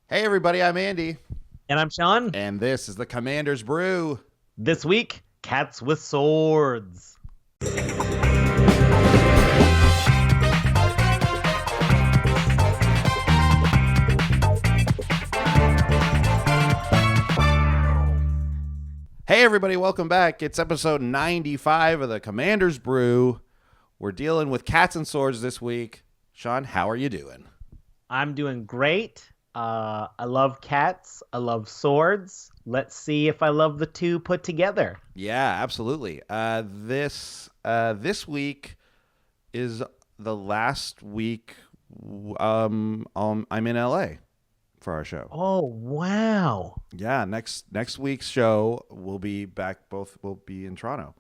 Hey everybody, I'm Andy, And I'm Sean. and this is the Commander's Brew. This week, cats with swords. Hey everybody, welcome back. It's episode 95 of the Commander's Brew. We're dealing with cats and swords this week. Sean, how are you doing? I'm doing great. I love cats. I love swords. Let's see if I love the two put together. Yeah, absolutely. This week is the last week. I'm in LA for our show. Oh, wow. Yeah, next week's show we'll be back. Both will be in Toronto.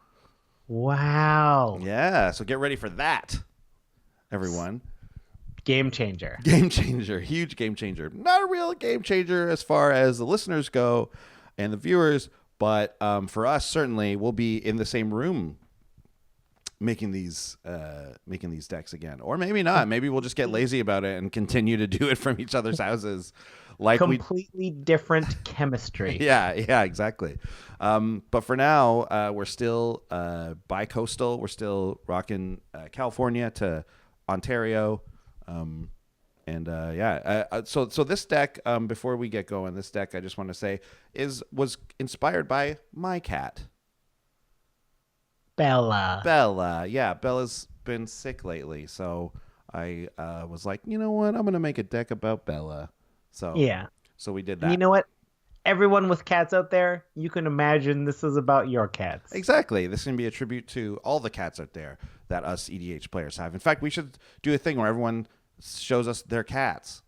Wow. Yeah, so get ready for that, everyone. Game changer. Game changer, huge game changer. Not a real game changer as far as the listeners go and the viewers, but for us, certainly, we'll be in the same room making these decks again, or maybe not. Maybe we'll just get lazy about it and continue to do it from each other's houses, like Completely different chemistry. Yeah, exactly. But for now, we're still bi-coastal. We're still rocking California to Ontario. So this deck, before we get going, this deck I just want to say was inspired by my cat, Bella. Bella. Yeah, Bella's been sick lately, so I was like, you know what, I'm gonna make a deck about Bella. So Yeah. so we did And you that. know what? Everyone with cats out there, you can imagine this is about your cats. Exactly. This is going to be a tribute to all the cats out there that us EDH players have. In fact, we should do a thing where everyone shows us their cats.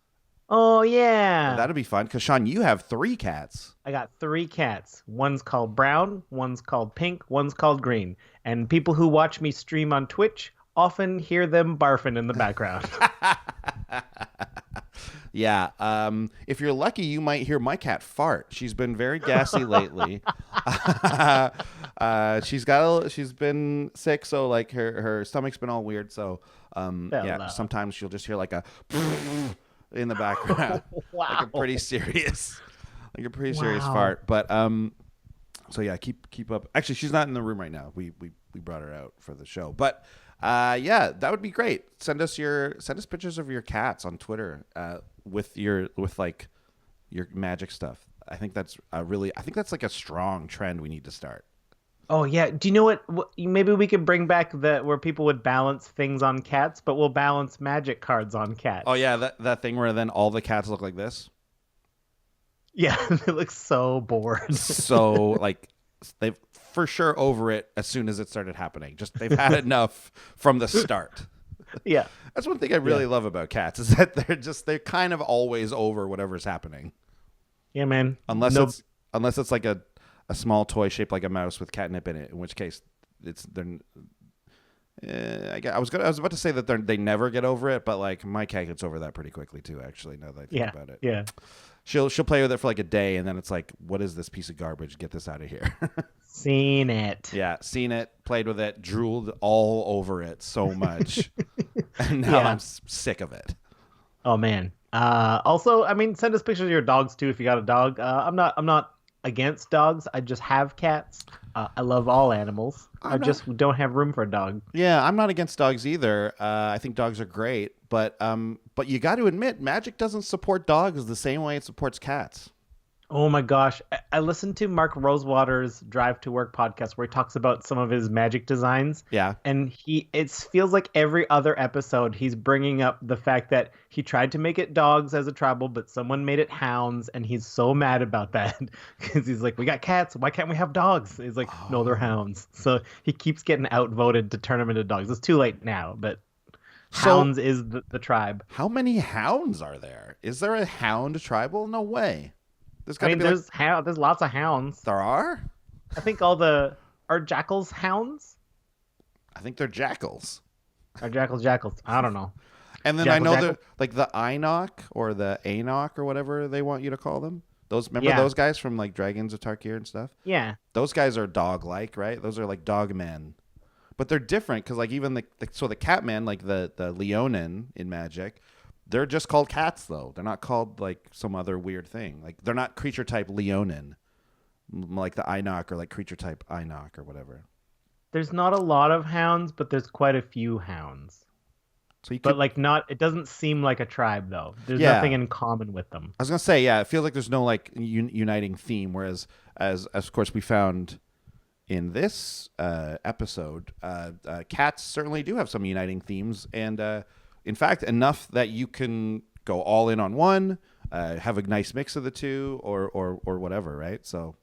Oh, yeah. That'd be fun because, Sean, you have 3 cats. I got 3 cats. One's called brown, one's called pink, one's called green. And people who watch me stream on Twitch often hear them barfing in the background. Yeah. If you're lucky, you might hear my cat fart. She's been very gassy lately. She's been sick, so like her stomach's been all weird. So Bella. sometimes she'll just hear like a in the background, like a Wow. pretty serious, Wow. fart. But so yeah, keep up. Actually, she's not in the room right now. We brought her out for the show, but yeah, that would be great. Send us pictures of your cats on Twitter with like your magic stuff. I think that's like a strong trend we need to start. Oh, yeah. Do you know what? Maybe we could bring back where people would balance things on cats, but we'll balance magic cards on Oh cats. yeah, that thing where then all the cats look like this. Yeah, it looks so bored. So like they've for sure over it as soon as it started happening. Just they've had enough from the start. Yeah. That's one thing I really Yeah. love about cats is that they're kind of always over whatever's happening. Yeah, man. Unless No. it's like a small toy shaped like a mouse with catnip in it, in which case they're I was about to say that they never get over it, but like my cat gets over that pretty quickly too. Actually, now that I think Yeah. about it, Yeah. she'll play with it for like a day, and then it's like, what is this piece of garbage? Get this out of here. Seen it. Yeah, seen it, played with it, drooled all over it so much, and now Yeah. I'm sick of it. Oh man. Also, I mean, send us pictures of your dogs too if you got a dog. I'm not against dogs. I just have cats. I love all animals. I I'm not- just don't have room for a dog. Yeah, I'm not against dogs either. I think dogs are great, but you got to admit, Magic doesn't support dogs the same way it supports cats. Oh my gosh. I listened to Mark Rosewater's Drive to Work podcast where he talks about some of his magic designs. Yeah. And it feels like every other episode he's bringing up the fact that he tried to make it dogs as a tribal, but someone made it hounds, and he's so mad about that because he's like, we got cats, why can't we have dogs? He's like, no, they're hounds. So he keeps getting outvoted to turn them into dogs. It's too late now, but So hounds is the tribe. how many hounds are there? Is there a hound tribal? No way. There's got I to mean, be like there's lots of hounds. there are. I think are jackals hounds? I think they're jackals. Are jackals? I don't know. And then I know Jackal? that like the Einok or the Anok or whatever they want you to call them. Remember Yeah. those guys from like Dragons of Tarkir and stuff? Yeah. Those guys are dog-like, right? Those are like dog men. But they're different because like even the Catman, like the Leonin in Magic, They're just called cats, though. They're not called like some other weird thing. Like they're not creature type Leonin, like the Inoc or like creature type Inoc or whatever. There's not a lot of hounds, but there's quite a few hounds. So you But could, like not, it doesn't seem like a tribe though. There's yeah. nothing in common with them. I was gonna say, yeah, it feels like there's no like uniting theme. Whereas, as of course we found in this episode, cats certainly do have some uniting themes, and in fact, enough that you can go all in on one, have a nice mix of the two, or whatever, right? So.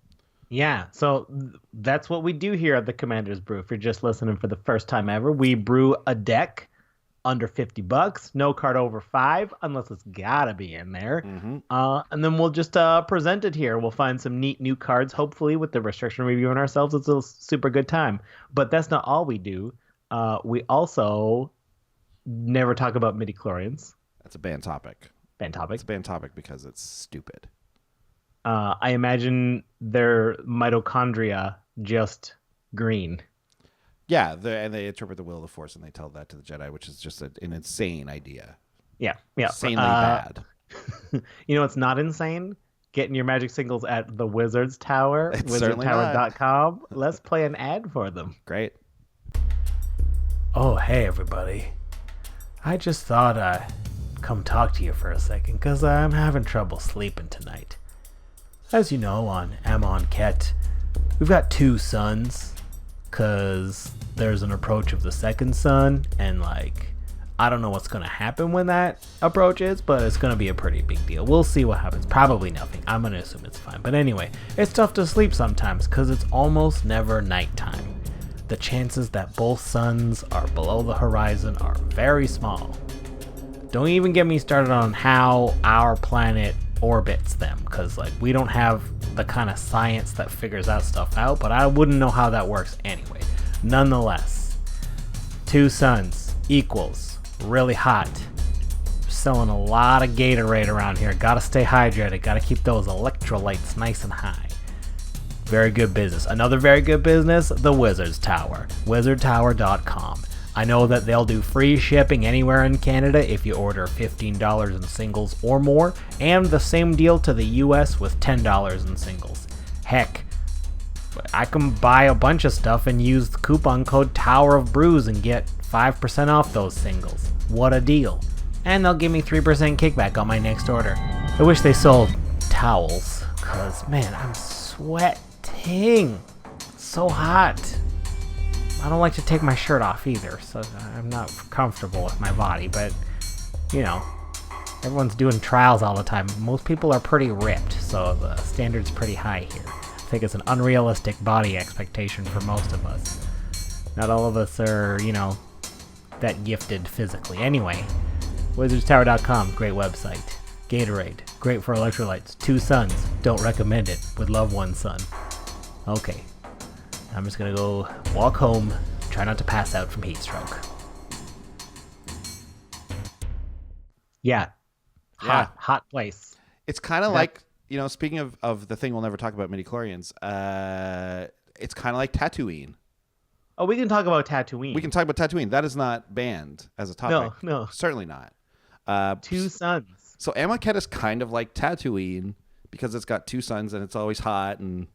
Yeah, so that's what we do here at the Commander's Brew. If you're just listening for the first time ever, we brew a deck under $50, no card over 5, unless it's gotta be in there. Mm-hmm. And then we'll just present it here. We'll find some neat new cards, hopefully with the restriction reviewing ourselves. It's a super good time. But that's not all we do. We also never talk about midichlorians. That's a banned topic. Banned topic. It's a banned topic because it's stupid. I imagine their mitochondria just green. Yeah, and they interpret the will of the Force, and they tell that to the Jedi, which is just an insane idea. Yeah. Insanely bad. You know, it's not insane. Getting your magic singles at the Wizards Tower, It's certainly not. wizardtower.com. Let's play an ad for them. Great. Oh, hey, everybody. I just thought I'd come talk to you for a second, because I'm having trouble sleeping tonight. As you know, on Amon Ket, we've got 2 suns, because there's an approach of the second sun, and, like, I don't know what's going to happen when that approaches, but it's going to be a pretty big deal. We'll see what happens. Probably nothing. I'm going to assume it's fine. But anyway, it's tough to sleep sometimes, because it's almost never nighttime. The chances that both suns are below the horizon are very small. Don't even get me started on how our planet orbits them, because like we don't have the kind of science that figures that stuff out, but I wouldn't know how that works anyway. Nonetheless, 2 suns equals really hot. Selling a lot of Gatorade around here. Gotta stay hydrated. Gotta keep those electrolytes nice and high. Very good business. Another very good business, the Wizards Tower. wizardtower.com. I know that they'll do free shipping anywhere in Canada if you order $15 in singles or more, and the same deal to the US with $10 in singles. Heck, I can buy a bunch of stuff and use the coupon code Tower of Brews and get 5% off those singles. What a deal. And they'll give me 3% kickback on my next order. I wish they sold towels, cause man, I'm sweating. So hot. I don't like to take my shirt off either, so I'm not comfortable with my body, but, you know, everyone's doing trials all the time. Most people are pretty ripped, so the standard's pretty high here. I think it's an unrealistic body expectation for most of us. Not all of us are, you know, that gifted physically. Anyway, wizardstower.com, great website. Gatorade, great for electrolytes. 2 suns, don't recommend it. Would love 1 sun. Okay. I'm just gonna go walk home, try not to pass out from heat stroke. Yeah. Hot place. It's kind of like, you know, speaking of the thing we'll never talk about, midichlorians, it's kind of like Tatooine. Oh, we can talk about Tatooine. We can talk about Tatooine. That is not banned as a topic. No. Certainly not. 2 suns. So Amonkhet is kind of like Tatooine because it's got 2 suns and it's always hot and...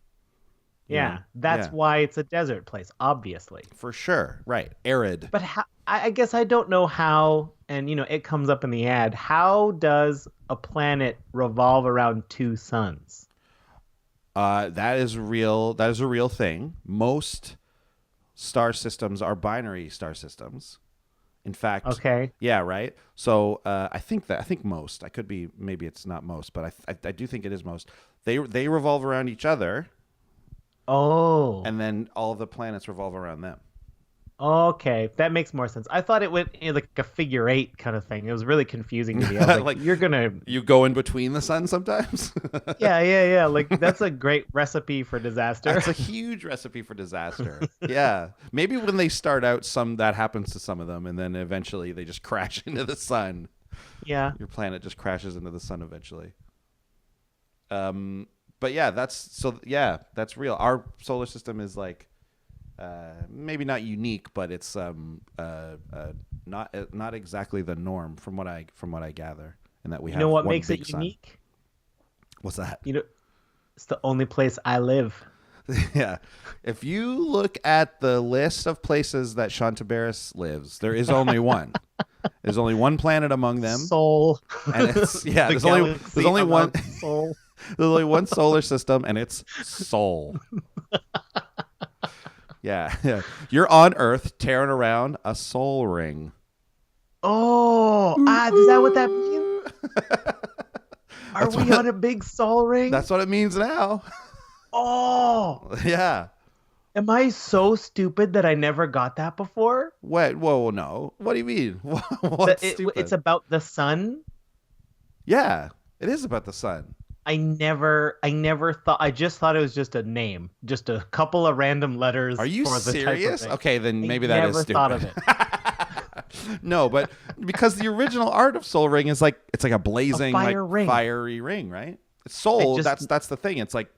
Yeah, that's why it's a desert place, obviously. For sure. Right. Arid. But I guess I don't know how, and, you know, it comes up in the ad, how does a planet revolve around 2 suns? That is real. That is a real thing. Most star systems are binary star systems. In fact, okay. Yeah, right. So I think most. I could be. Maybe it's not most, but I do think it is most. They revolve around each other. Oh. And then all of the planets revolve around them. Okay, that makes more sense. I thought it went like a figure 8 kind of thing. It was really confusing to me. I was like, you're gonna you go in between the sun sometimes. Yeah. Like that's a great recipe for disaster. That's a huge recipe for disaster. Yeah, maybe when they start out, that happens to some of them, and then eventually they just crash into the sun. Yeah, your planet just crashes into the sun eventually. But yeah, that's real. Our solar system is like maybe not unique, but it's not exactly the norm from what I gather, and that we have what one makes big it sun. unique? What's that? It's the only place I live. Yeah. If you look at the list of places that Sean Tabaris lives, there is only one. There's only one planet among them. Soul. And it's there's only one Soul. there's only one solar system, and it's Sol. Yeah. You're on Earth tearing around a soul ring. Oh, is that what that means? Are we on a big soul ring? That's what it means now. Oh, Yeah. am I so stupid that I never got that before? Wait, whoa, no. What do you mean? What's stupid? It's about the sun. Yeah, it is about the sun. I never thought. I just thought it was just a name, just a couple of random letters. Are you for the serious? type of Okay, then maybe that is stupid. Never thought of it. No, but because the original art of Soul Ring is like it's like a blazing, ring. fiery ring, right? It's soul. That's the thing. It's like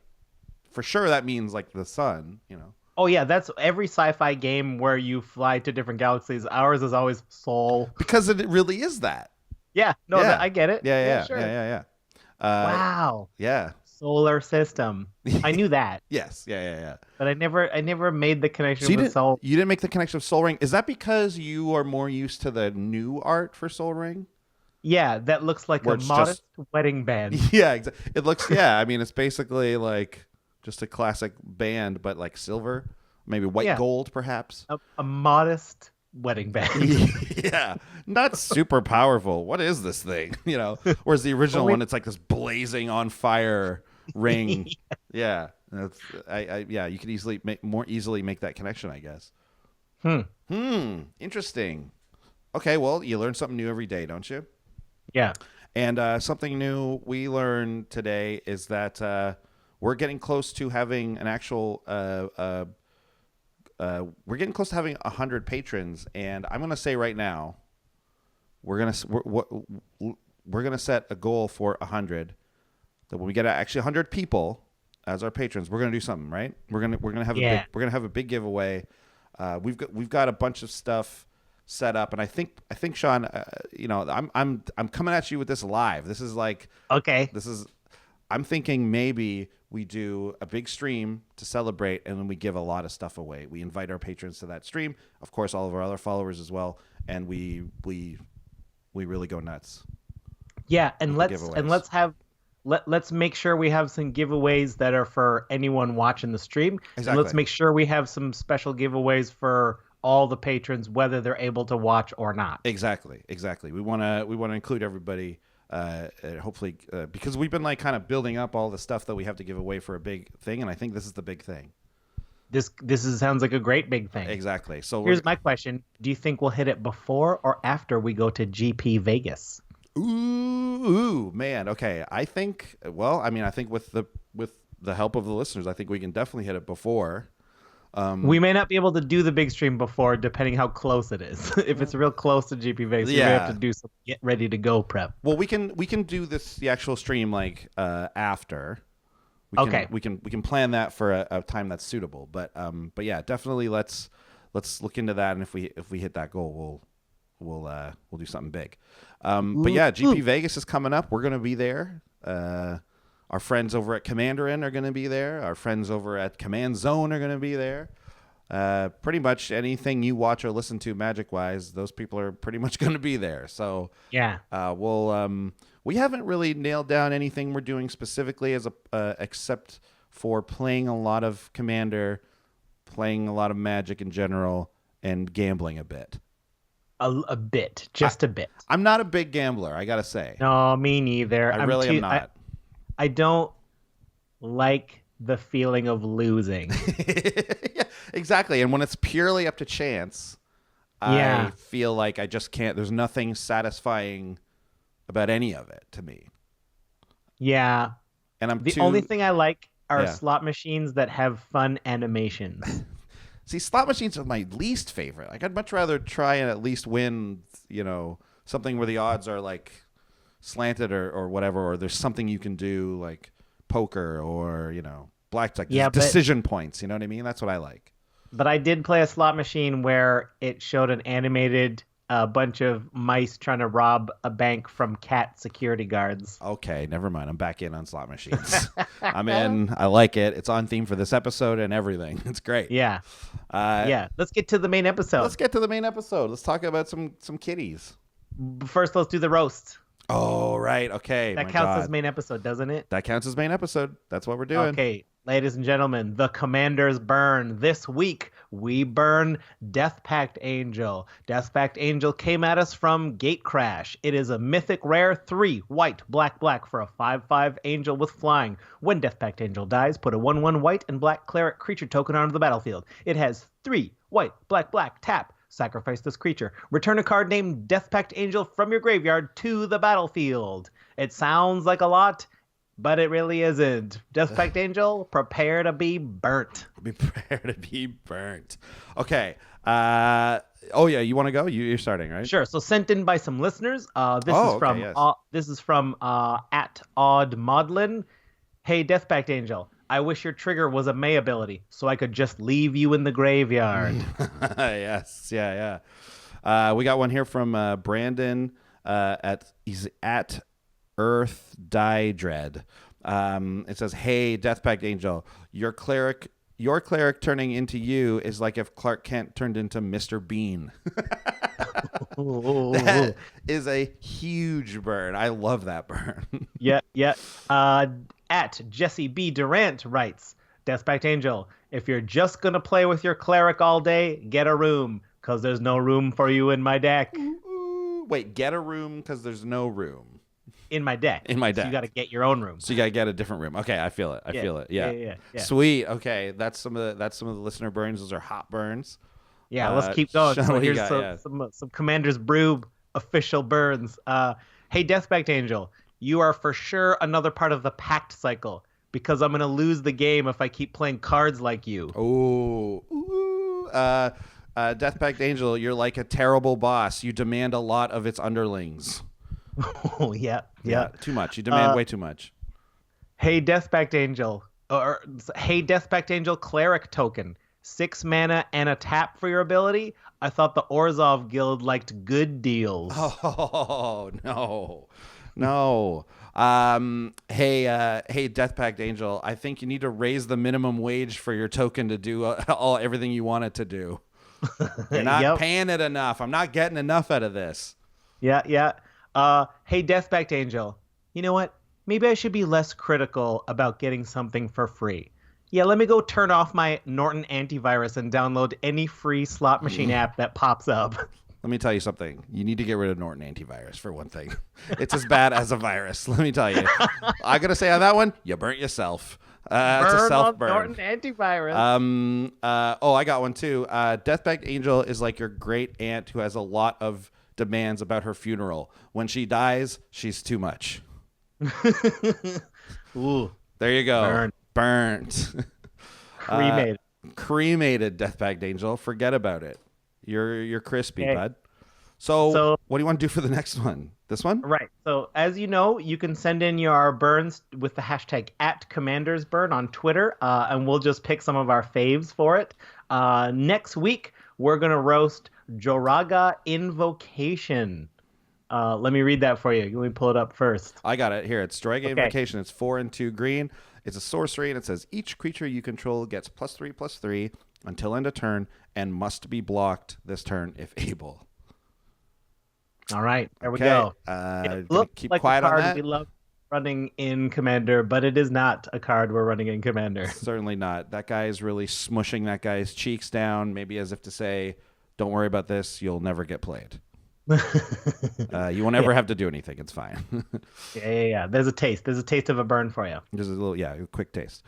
for sure that means like the sun, you know. Oh yeah, that's every sci-fi game where you fly to different galaxies. Ours is always soul. Because it really is that. Yeah, no, I get it. Yeah, sure. yeah. Wow. Yeah. Solar system. I knew that. Yes. Yeah. But I never made the connection So with Soul. you didn't make the connection of Soul Ring. Is that because you are more used to the new art for Soul Ring? Yeah, that looks like a modest wedding band. Yeah, exactly. It looks. Yeah, I mean, it's basically like just a classic band, but like silver, maybe white gold, perhaps. A modest wedding band. Yeah, not super powerful. What is this thing? You know, whereas the original one, it's like this blazing on fire ring. Yeah, you could more easily make that connection, I guess. Interesting. Okay, well, you learn something new every day, don't you? Yeah. And something new we learned today is that we're getting close to having an actual. We're getting close to having 100 patrons, and I'm gonna say right now, we're gonna set a goal for 100. That when we get actually 100 people as our patrons, we're gonna do something, right? We're gonna have a big giveaway. We've got a bunch of stuff set up, and I think Sean, I'm coming at you with this live. This is like okay. I'm thinking maybe we do a big stream to celebrate, and then we give a lot of stuff away. We invite our patrons to that stream, of course, all of our other followers as well, and we really go nuts. Yeah, and let's make sure we have some giveaways that are for anyone watching the stream. Exactly. And let's make sure we have some special giveaways for all the patrons, whether they're able to watch or not. Exactly. We want to include everybody. Hopefully, because we've been like kind of building up all the stuff that we have to give away for a big thing, and I think this is the big thing. This sounds like a great big thing. Exactly. So here's my question: do you think we'll hit it before or after we go to GP Vegas? Ooh, man. Okay, I think. Well, I mean, I think with the help of the listeners, I think we can definitely hit it before. We may not be able to do the big stream before, depending how close it is. If it's real close to GP Vegas, we may have to do some get ready to go prep. Well, we can do the actual stream like after. We can plan that for a time that's suitable. But yeah, definitely let's look into that, and if we hit that goal, we'll do something big. But yeah, GP Vegas is coming up. We're gonna be there. Our friends over at Commanderin are going to be there. Our friends over at Command Zone are going to be there. Pretty much anything you watch or listen to Magic-wise, those people are pretty much going to be there. So yeah, we haven't really nailed down anything we're doing specifically except for playing a lot of Commander, playing a lot of Magic in general, and gambling a bit. A bit, just a bit. I'm not a big gambler, I got to say. No, me neither. I really am not. I don't like the feeling of losing. Yeah, exactly. And when it's purely up to chance, I feel like I just can't. There's nothing satisfying about any of it to me. Yeah. And the only thing I like are slot machines that have fun animations. See, slot machines are my least favorite. Like, I'd much rather try and at least win, something where the odds are like slanted or whatever, or there's something you can do like poker or blackjack. Decision points. You know what I mean? That's what I like. But I did play a slot machine where it showed an animated bunch of mice trying to rob a bank from cat security guards. Okay, never mind. I'm back in on slot machines. I'm in. I like it. It's on theme for this episode and everything. It's great. Yeah. Yeah. Let's get to the main episode. Let's get to the main episode. Let's talk about some kitties. First, let's do the roast. Oh, right. Okay. That counts as main episode, doesn't it? That counts as main episode. That's what we're doing. Okay, ladies and gentlemen, the Commanders burn. This week, we burn Death Pact Angel. Death Pact Angel came at us from Gate Crash. It is a mythic rare 3 white, black, black for a 5/5 angel with flying. When Death Pact Angel dies, put a 1/1 white and black cleric creature token onto the battlefield. It has 3 white, black, black, tap. Sacrifice this creature. Return a card named Death Pact Angel from your graveyard to the battlefield. It sounds like a lot, but it really isn't. Death Pact Angel, prepare to be burnt. Prepare to be burnt. Okay. Oh yeah, you want to go? You're starting, right? Sure. So sent in by some listeners. This is from at Odd Maudlin. Hey, Death Pact Angel. I wish your trigger was a May ability, so I could just leave you in the graveyard. Yes, yeah. We got one here from Brandon. He's at Earth Die Dread. It says, "Hey, Death Pact Angel, your cleric turning into you is like if Clark Kent turned into Mr. Bean." That is a huge burn. I love that burn. Yeah. At Jesse B. Durant writes, Death Pact Angel, if you're just going to play with your cleric all day, get a room, because there's no room for you in my deck. Wait, get a room because there's no room. In my deck. So you got to get your own room. So you got to get a different room. Okay, I feel it. I feel it. Yeah. Sweet. Okay, that's some of the listener burns. Those are hot burns. Yeah, let's keep going. Sean, So here's some Commander's Brew official burns. Hey, Death Pact Angel, you are for sure another part of the Pact cycle because I'm going to lose the game if I keep playing cards like you. Death Pact Angel, you're like a terrible boss. You demand a lot of its underlings. Oh, yeah. Too much. You demand way too much. Hey, Death Pact Angel. Hey, Death Pact Angel Cleric token. 6 mana and a tap for your ability. I thought the Orzhov Guild liked good deals. Oh, no. Hey, Death Pact Angel, I think you need to raise the minimum wage for your token to do everything you want it to do. You're not paying it enough. I'm not getting enough out of this. Yeah. Hey, Death Pact Angel, you know what? Maybe I should be less critical about getting something for free. Yeah, let me go turn off my Norton antivirus and download any free slot machine app that pops up. Let me tell you something. You need to get rid of Norton antivirus for one thing. It's as bad as a virus. Let me tell you. I got to say on that one, you burnt yourself. It's a self-burn. Norton antivirus. I got one too. Death Pact Angel is like your great aunt who has a lot of demands about her funeral. When she dies, she's too much. Ooh. There you go. Burnt. Cremated. Death Pact Angel. Forget about it. You're crispy, bud. So what do you want to do for the next one? This one? Right. So as you know, you can send in your burns with the hashtag @CommandersBurn on Twitter, and we'll just pick some of our faves for it. Next week, we're going to roast Joraga Invocation. Let me read that for you. Let me pull it up first. I got it. Here, it's Joraga Invocation. It's 4 and 2 green. It's a sorcery, and it says each creature you control gets +3/+3 until end of turn and must be blocked this turn if able. All right, there we go. Keep like quiet a card on that. We love running in Commander, but it is not a card we're running in Commander. Certainly not. That guy is really smushing that guy's cheeks down, maybe as if to say, "Don't worry about this. You'll never get played. You won't ever have to do anything. It's fine." Yeah. There's a taste. There's a taste of a burn for you. There's a quick taste.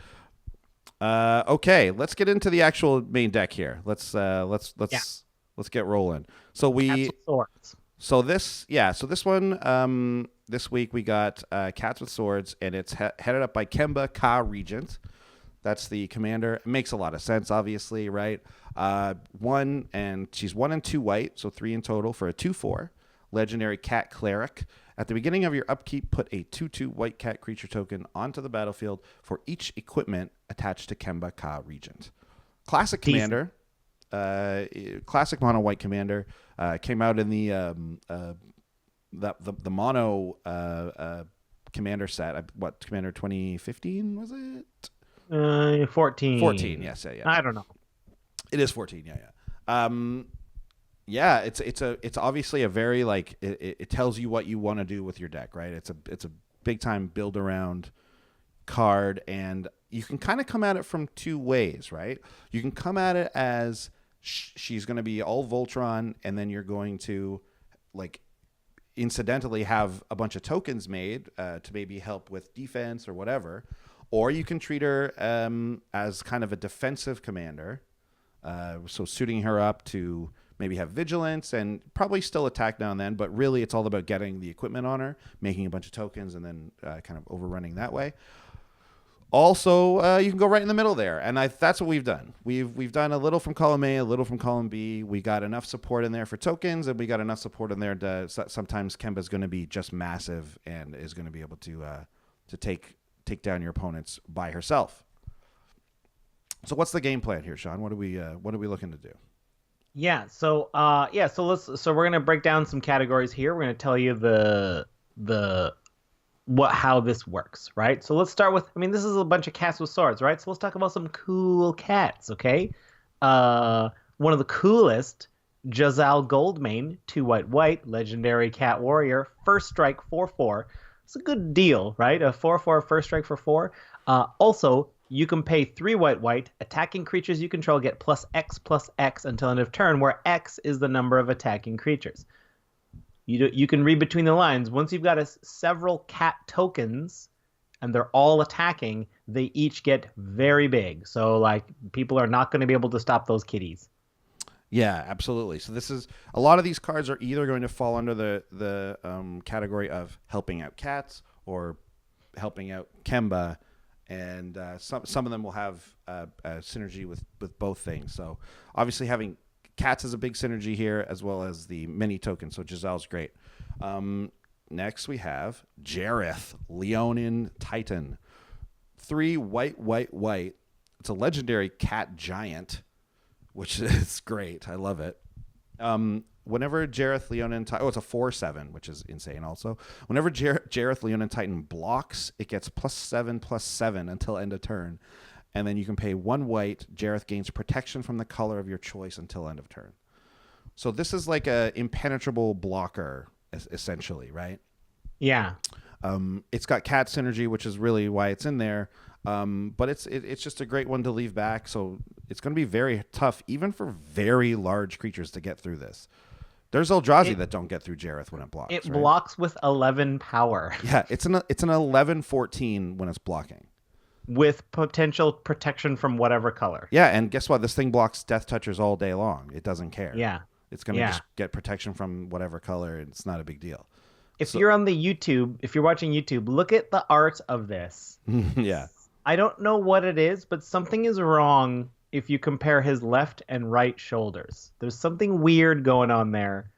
Okay, let's get into the actual main deck here. Let's get rolling. So this one, this week we got Cats with Swords, and it's headed up by Kemba Ka Regent. That's the commander. It makes a lot of sense, obviously, right? She's 1 and 2 white, so 3 in total for a 2/4 legendary cat cleric. At the beginning of your upkeep, put a 2/2 white cat creature token onto the battlefield for each equipment attached to Kemba Ka Regent. Classic commander. classic mono white commander. Came out in the mono commander set. What, Commander 2015 was it? 14. 14. Yes, yeah. I don't know. It is 14. Yeah. Yeah, it's obviously a very like it tells you what you want to do with your deck, right? It's a big time build around card, and you can kind of come at it from two ways, right? You can come at it as she's going to be all Voltron, and then you're going to like incidentally have a bunch of tokens made to maybe help with defense or whatever, or you can treat her as kind of a defensive commander, so suiting her up to maybe have vigilance and probably still attack now and then, but really it's all about getting the equipment on her, making a bunch of tokens, and then kind of overrunning that way. Also, you can go right in the middle there, and that's what we've done. We've done a little from column A, a little from column B. We got enough support in there for tokens, and we got enough support in there to sometimes Kemba's going to be just massive and is going to be able to take down your opponents by herself. So what's the game plan here, Sean? What are we looking to do? Yeah, so we're gonna break down some categories here. We're gonna tell you how this works, right? So let's start with, this is a bunch of cats with swords, right? So let's talk about some cool cats, okay? One of the coolest, Jazal Goldmane, 2 white, legendary cat warrior, first strike 4/4. It's a good deal, right? A 4/4 first strike for 4. Also, you can pay 3 white. Attacking creatures you control get +X until end of turn, where X is the number of attacking creatures. You can read between the lines. Once you've got several cat tokens, and they're all attacking, they each get very big. So, like, people are not going to be able to stop those kitties. Yeah, absolutely. So this is a lot of these cards are either going to fall under the category of helping out cats or helping out Kemba. And some of them will have a synergy with both things. So obviously having cats is a big synergy here, as well as the many tokens. So Jazal's great. Next we have Jareth, Leonin Titan. 3 white. It's a legendary cat giant, which is great. I love it. Whenever Jareth Leonin Titan... Oh, it's a 4/7, which is insane also. Whenever Jareth Leonin Titan blocks, it gets +7/+7 until end of turn. And then you can pay 1 white. Jareth gains protection from the color of your choice until end of turn. So this is like a impenetrable blocker, essentially, right? Yeah. It's got cat synergy, which is really why it's in there. But it's just a great one to leave back. So it's going to be very tough, even for very large creatures, to get through this. There's Eldrazi that don't get through Jareth when it blocks. It blocks with 11 power. Yeah, it's an 11/14 when it's blocking. With potential protection from whatever color. Yeah, and guess what? This thing blocks Death Touchers all day long. It doesn't care. Yeah. It's going to just get protection from whatever color, and it's not a big deal. If you're watching YouTube, look at the art of this. Yeah. I don't know what it is, but something is wrong if you compare his left and right shoulders. There's something weird going on there.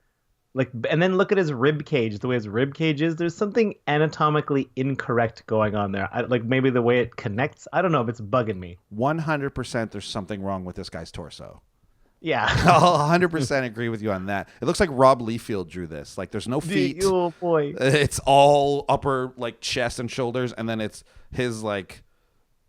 And then look at his rib cage. The way his rib cage is, there's something anatomically incorrect going on there. Maybe the way it connects. I don't know if it's bugging me. 100% there's something wrong with this guy's torso. Yeah. I'll 100% agree with you on that. It looks like Rob Liefeld drew this. Like, there's no feet. Oh, boy. It's all upper, like, chest and shoulders, and then it's his, like,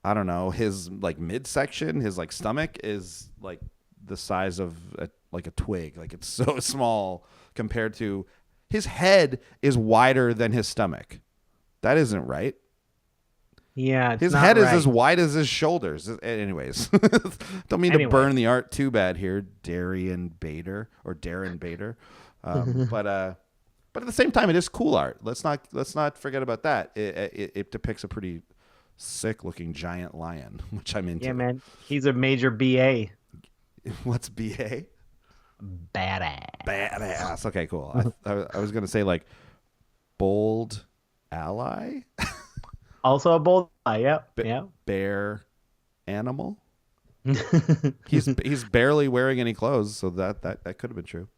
I don't know, his, like, midsection, his, like, stomach is, like, the size of, a twig. Like, it's so small compared to his head is wider than his stomach. That isn't right. Yeah, it's his not head right. is as wide as his shoulders. Anyways, don't mean to burn the art too bad here, Darren Bader. But at the same time, it is cool art. Let's not forget about that. It depicts a pretty sick looking giant lion, which I'm into. Yeah, man, he's a major BA. What's BA? Badass. Okay, cool. I was gonna say like bold ally. Also a bold eye. Yep. Bear animal. He's barely wearing any clothes, so that could have been true.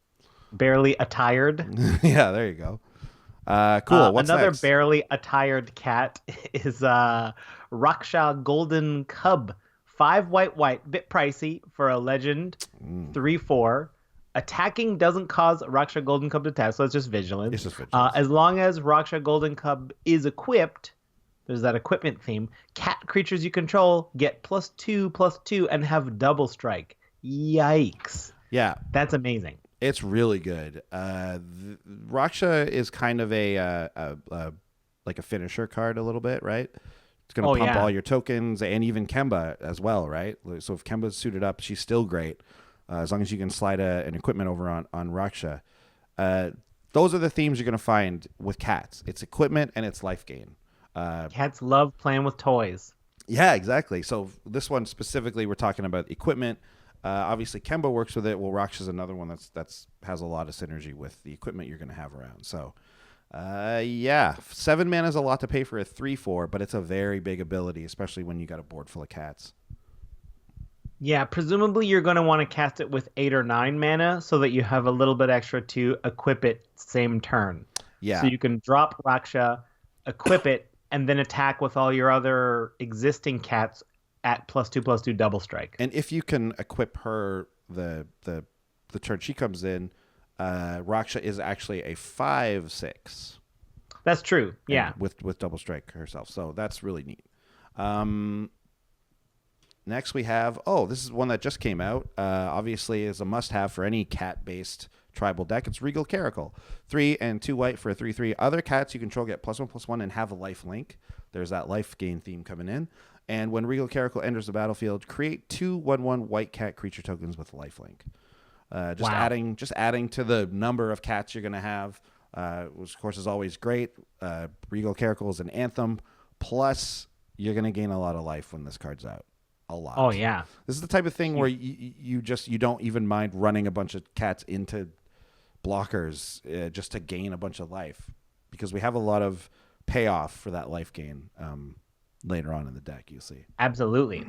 Barely attired. Yeah, there you go. Cool. What's another next? barely attired cat is Raksha Golden Cub, 5 white, bit pricey for a legend. 3/4. Attacking doesn't cause Raksha Golden Cub to attack, so it's just vigilance. It's just vigilance. As long as Raksha Golden Cub is equipped, there's that equipment theme. Cat creatures you control get +2/+2 and have double strike. Yikes. Yeah. That's amazing. It's really good. Raksha is kind of a like a finisher card a little bit, right? It's going to pump all your tokens, and even Kemba as well, right? So if Kemba's suited up, she's still great, as long as you can slide an equipment over on Raksha. Those are the themes you're going to find with cats. It's equipment and it's life gain. Cats love playing with toys. Yeah, exactly. So this one specifically, we're talking about equipment. Obviously, Kemba works with it. Well, Raksha's another one that's has a lot of synergy with the equipment you're going to have around. So, 7 mana is a lot to pay for a 3/4, but it's a very big ability, especially when you got a board full of cats. Yeah, presumably you're going to want to cast it with 8 or 9 mana so that you have a little bit extra to equip it same turn. Yeah. So you can drop Raksha, equip it, and then attack with all your other existing cats at +2/+2 double strike. And if you can equip her the turn she comes in, Raksha is actually a 5/6. That's true. Yeah. With double strike herself. So that's really neat. Next we have, this is one that just came out. Obviously is a must-have for any cat-based tribal deck. It's Regal Caracal. 3 and 2 white for a 3/3. Other cats you control get +1/+1 and have a life link. There's that life gain theme coming in. And when Regal Caracal enters the battlefield, create 2 1/1 white cat creature tokens with lifelink. Adding to the number of cats you're going to have, which of course is always great. Regal Caracal is an anthem. Plus, you're going to gain a lot of life when this card's out. A lot. Oh yeah. This is the type of thing where you don't even mind running a bunch of cats into blockers just to gain a bunch of life, because we have a lot of payoff for that life gain. Later on in the deck, you see. Absolutely.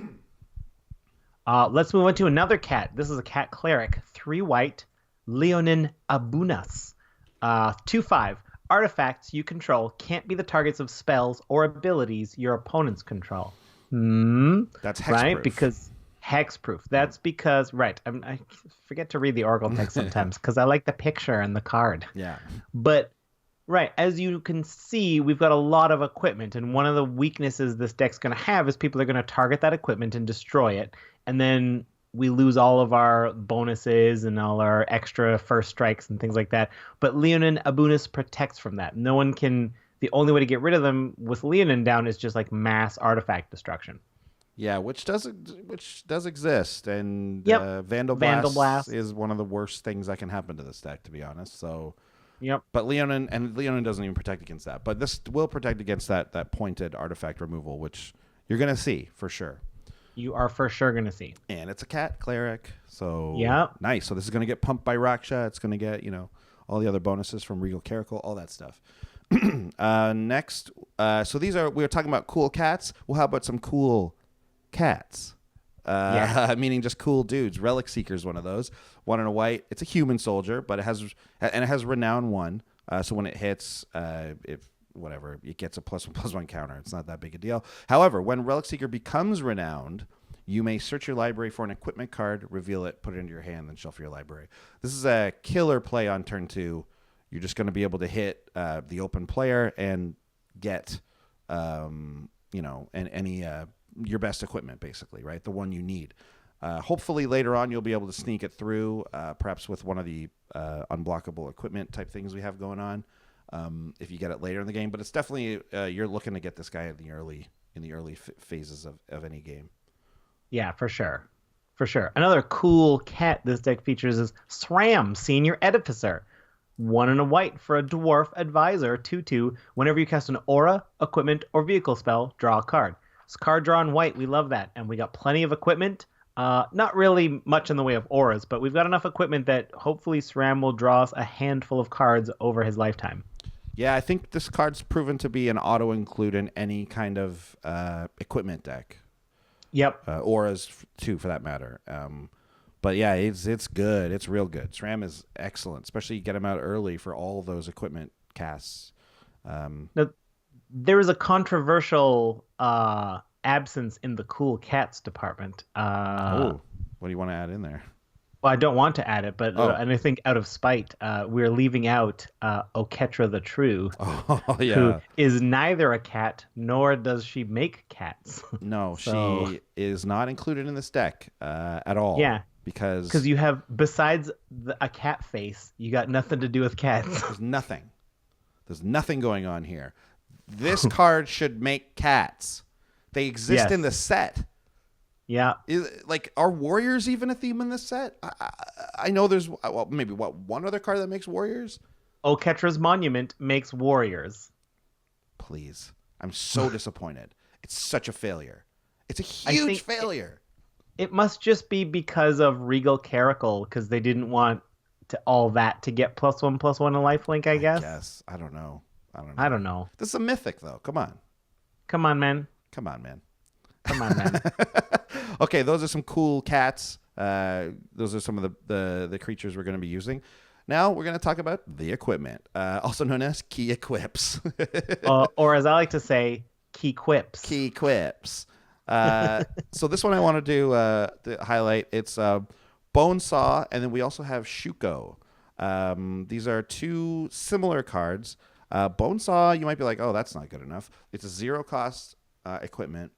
Let's move on to another cat. This is a cat cleric. 3 white, Leonin Abunas. 2/5. Artifacts you control can't be the targets of spells or abilities your opponents control. That's hexproof. Right? Because hexproof. That's because, right. I forget to read the Oracle text sometimes because I like the picture and the card. Yeah. But right, as you can see, we've got a lot of equipment, and one of the weaknesses this deck's going to have is people are going to target that equipment and destroy it, and then we lose all of our bonuses and all our extra first strikes and things like that. But Leonin Abunas protects from that. No one can. The only way to get rid of them with Leonin down is just like mass artifact destruction. Yeah, which does exist, and Vandal Blast is one of the worst things that can happen to this deck, to be honest. So. Yep. But Leonin doesn't even protect against that. But this will protect against that pointed artifact removal, which you're going to see for sure. You are for sure going to see. And it's a cat cleric. So nice. So this is going to get pumped by Raksha. It's going to get, all the other bonuses from Regal Caracal, all that stuff. Next. So we were talking about cool cats. Well, how about some cool cats? Meaning just cool dudes. Relic Seeker is one of those. 1 and a white. It's a human soldier, but it has renown 1. So when it hits, it gets a +1/+1 counter. It's not that big a deal. However, when Relic Seeker becomes renowned, you may search your library for an equipment card, reveal it, put it into your hand, then shuffle your library. This is a killer play on turn 2. You're just going to be able to hit the open player and get, your best equipment, basically, right? The one you need. Hopefully later on you'll be able to sneak it through, perhaps with one of the unblockable equipment type things we have going on, if you get it later in the game. But it's definitely you're looking to get this guy in the early phases of any game. Yeah, for sure. For sure. Another cool cat this deck features is SRAM, Senior Edificer. 1 and a white for a Dwarf Advisor, 2/2. Whenever you cast an aura, equipment, or vehicle spell, draw a card. It's card draw in white. We love that. And we got plenty of equipment. Not really much in the way of auras, but we've got enough equipment that hopefully SRAM will draw us a handful of cards over his lifetime. Yeah, I think this card's proven to be an auto-include in any kind of equipment deck. Yep. Auras, too, for that matter. But yeah, it's good. It's real good. SRAM is excellent, especially you get him out early for all those equipment casts. Now, there is a controversial absence in the cool cats department. What do you want to add in there? Well, I don't want to add it, but Oh. and I think out of spite, we're leaving out Oketra the True, Oh, who yeah. is neither a cat nor does she make cats. No, So- she is not included in this deck at all. Yeah. Because You have, besides a cat face, you got nothing to do with cats. there's nothing. There's nothing going on here. This card should make cats. They exist Yes. in the set. Yeah. Are warriors even a theme in this set? I know there's maybe one other card that makes warriors. Oketra's Monument makes warriors. Please, I'm so disappointed. It's such a failure. It's a I huge think failure. It must just be because of Regal Caracal, because they didn't want all that to get +1/+1 a lifelink, I guess. Yes, I don't know. I don't know. This is a mythic though. Come on, Come on, man. come on, man. Come on, man. Okay, those are some cool cats. Those are some of the creatures we're going to be using. Now we're going to talk about the equipment, also known as key equips. Or as I like to say, key quips. Key equips. So this one I want to highlight. It's Bone Saw, and then we also have Shuko. These are two similar cards. Bone Saw, you might be like, oh, that's not good enough. It's a 0-cost equipment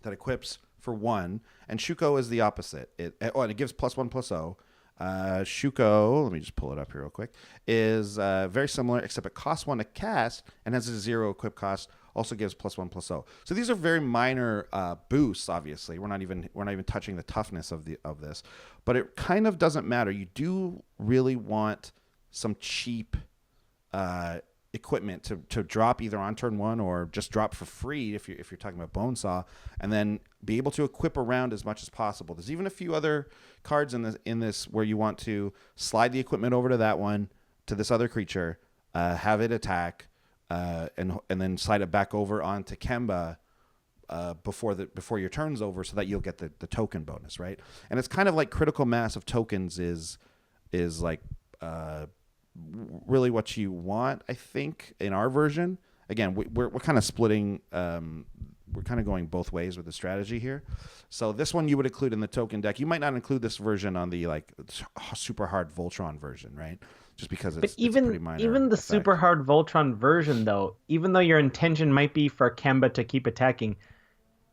that equips for 1, and Shuko is the opposite. And it gives +1/+0. Shuko, let me just pull it up here real quick, is very similar, except it costs 1 to cast and has a 0 equip cost. Also gives +1/+0. So these are very minor boosts. Obviously, we're not even touching the toughness of this, but it kind of doesn't matter. You do really want some cheap equipment to drop either on turn 1 or just drop for free if you're talking about Bonesaw, and then be able to equip around as much as possible. There's even a few other cards in this where you want to slide the equipment over to that one, to this other creature, have it attack, and then slide it back over onto Kemba before your turn's over, so that you'll get the token bonus, right? And it's kind of like critical mass of tokens is like really what you want, I think, in our version. Again, we're kind of splitting. We're kind of going both ways with the strategy here. So this one you would include in the token deck. You might not include this version on the super hard Voltron version, right? Just because it's pretty minor. Even the effect. super hard Voltron version, though, even though your intention might be for Kemba to keep attacking,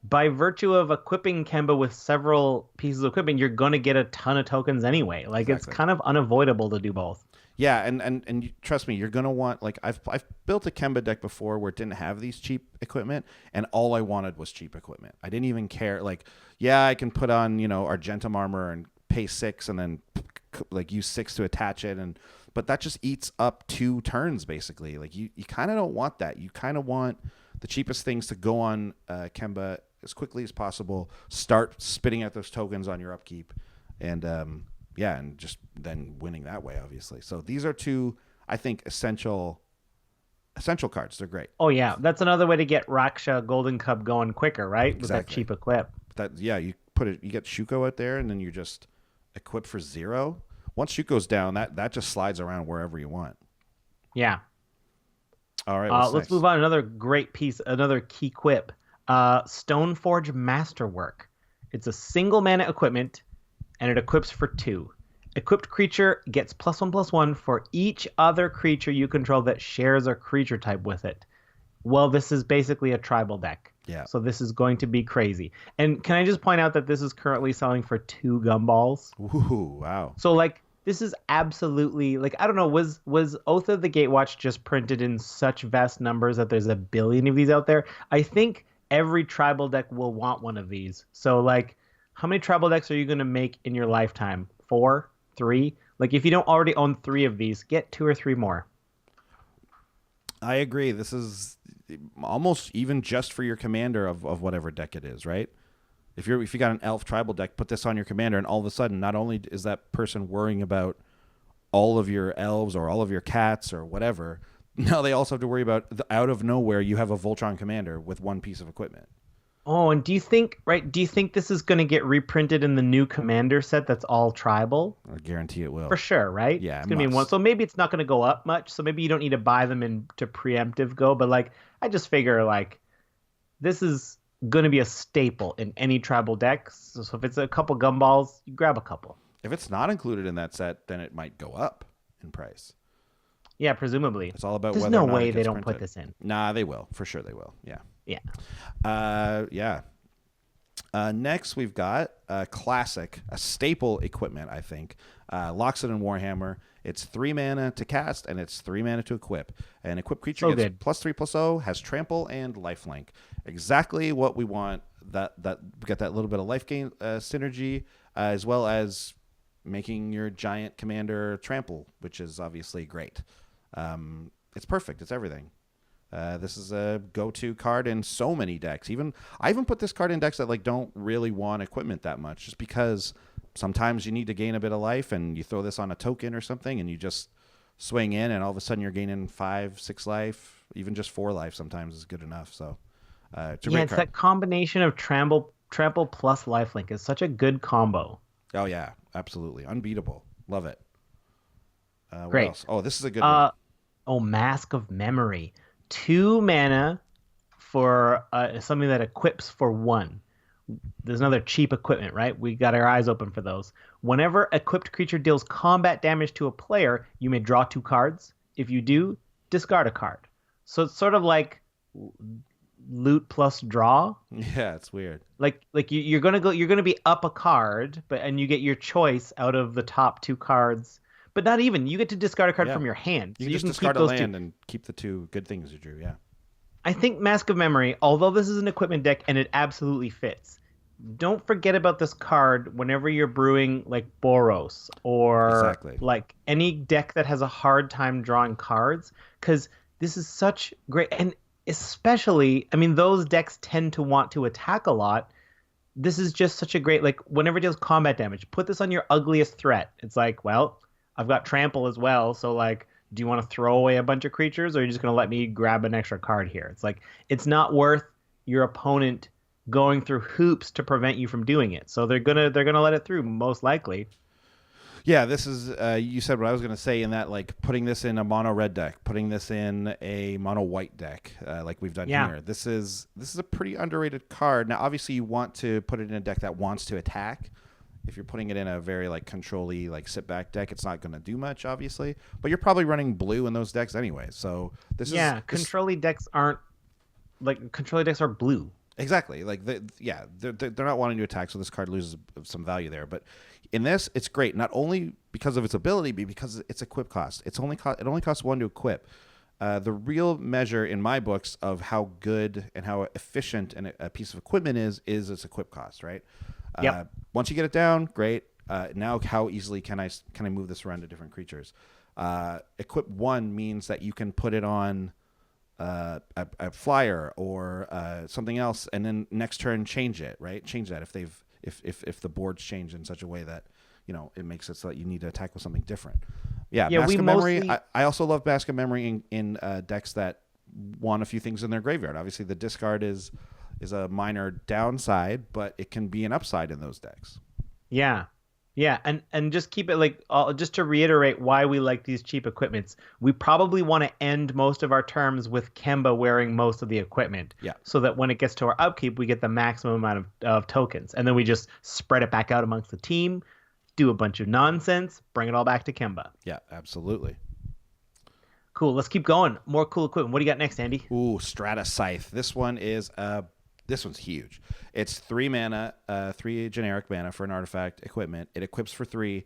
by virtue of equipping Kemba with several pieces of equipment, you're going to get a ton of tokens anyway. Like, Exactly. It's kind of unavoidable to do both. Yeah, and trust me, you're gonna want, like, I've built a Kemba deck before where it didn't have these cheap equipment, and all I wanted was cheap equipment. I didn't even care. Like, yeah, I can put on Argentum armor and pay 6 and then like use 6 to attach it, but that just eats up 2 turns basically. Like you kind of don't want that. You kind of want the cheapest things to go on Kemba as quickly as possible. Start spitting out those tokens on your upkeep, and and just then winning that way, obviously. So these are 2, I think, essential cards. They're great. Oh, yeah. That's another way to get Raksha Golden Cub going quicker, right? With that Exactly. cheap equip. You get Shuko out there, and then you just equip for 0. Once Shuko's down, that just slides around wherever you want. Yeah. All right. Let's move on. Another great piece, another key quip. Stoneforge Masterwork. It's a single mana equipment, and it equips for 2. Equipped creature gets +1/+1 for each other creature you control that shares a creature type with it. Well, this is basically a tribal deck. Yeah. So this is going to be crazy. And can I just point out that this is currently selling for 2 gumballs? Ooh, wow. So, like, this is absolutely, like, I don't know, was Oath of the Gatewatch just printed in such vast numbers that there's a billion of these out there? I think every tribal deck will want one of these. So, like, how many tribal decks are you going to make in your lifetime? 4? 3? Like, if you don't already own 3 of these, get 2 or 3 more. I agree. This is almost even just for your commander of whatever deck it is, right? If you got an elf tribal deck, put this on your commander, and all of a sudden, not only is that person worrying about all of your elves or all of your cats or whatever, now they also have to worry about out of nowhere you have a Voltron commander with 1 piece of equipment. Oh, and do you think this is going to get reprinted in the new commander set that's all tribal? I guarantee it will. For sure, right? Yeah, it's going to be one. So maybe it's not going to go up much. So maybe you don't need to buy them into preemptive go. But, like, I just figure, like, this is going to be a staple in any tribal deck. So if it's a couple gumballs, you grab a couple. If it's not included in that set, then it might go up in price. Yeah, presumably. It's all about There's whether no or not way it they gets don't printed. put this in. Nah, they will. For sure they will. Yeah. Yeah. Yeah. Next, we've got a classic, a staple equipment, I think. Loxodon and Warhammer. It's 3 mana to cast, and it's 3 mana to equip. An equipped creature So gets good. +3/+0, has trample and lifelink. Exactly what we want. That we get that little bit of life gain synergy, as well as making your giant commander trample, which is obviously great. It's perfect. It's everything. This is a go-to card in so many decks. I even put this card in decks that like don't really want equipment that much, just because sometimes you need to gain a bit of life, and you throw this on a token or something, and you just swing in, and all of a sudden you're gaining 5, 6 life, even just 4 life. Sometimes is good enough. So it's a great It's card. that combination of trample plus lifelink is such a good combo. Oh yeah, absolutely unbeatable. Love it. What Great. else? Oh, this is a good one. Mask of Memory. 2 mana for something that equips for 1. There's another cheap equipment, right? We got our eyes open for those. Whenever equipped creature deals combat damage to a player, you may draw 2 cards. If you do, discard a card. So it's sort of like loot plus draw. Yeah, it's weird. Like you're gonna be up a card, and you get your choice out of the top 2 cards. But not even. You get to discard a card Yeah. from your hand. You So can just keep discard a those land 2. and keep the 2 good things you drew. Yeah. I think Mask of Memory, although this is an equipment deck and it absolutely fits, don't forget about this card whenever you're brewing like Boros or Exactly. like any deck that has a hard time drawing cards, because this is such great. And especially, I mean, those decks tend to want to attack a lot. This is just such a great, like, whenever it deals combat damage, put this on your ugliest threat. It's like, well, I've got trample as well, so like, do you want to throw away a bunch of creatures, or are you just going to let me grab an extra card here? It's like, it's not worth your opponent going through hoops to prevent you from doing it. So they're gonna let it through, most likely. Yeah, this is you said what I was going to say in that, like, putting this in a mono red deck, putting this in a mono white deck, like we've done Yeah. here. This is a pretty underrated card. Now, obviously, you want to put it in a deck that wants to attack. If you're putting it in a very like control-y, like sit back deck, it's not going to do much, obviously. But you're probably running blue in those decks anyway. So this is control-y decks aren't like control-y decks are blue. exactly like they're not wanting to attack, so this card loses some value there. But in this, it's great not only because of its ability, but because its equip cost. It only costs 1 to equip. The real measure in my books of how good and how efficient a piece of equipment is its equip cost, right? Yep. Once you get it down, great. Now, how easily can I move this around to different creatures? Equip 1 means that you can put it on a flyer or something else, and then next turn change it. Right? Change that if the boards change in such a way that it makes it so that you need to attack with something different. Yeah. Mask of Memory. I also love Mask of Memory in decks that want a few things in their graveyard. Obviously, the discard is a minor downside, but it can be an upside in those decks. Yeah. And just keep it like, just to reiterate why we like these cheap equipments, we probably want to end most of our terms with Kemba wearing most of the equipment. Yeah. So that when it gets to our upkeep, we get the maximum amount of tokens. And then we just spread it back out amongst the team, do a bunch of nonsense, bring it all back to Kemba. Yeah, absolutely. Cool. Let's keep going. More cool equipment. What do you got next, Andy? Ooh, Strata Scythe. This one's huge. It's 3 mana, 3 generic mana for an artifact equipment. It equips for 3,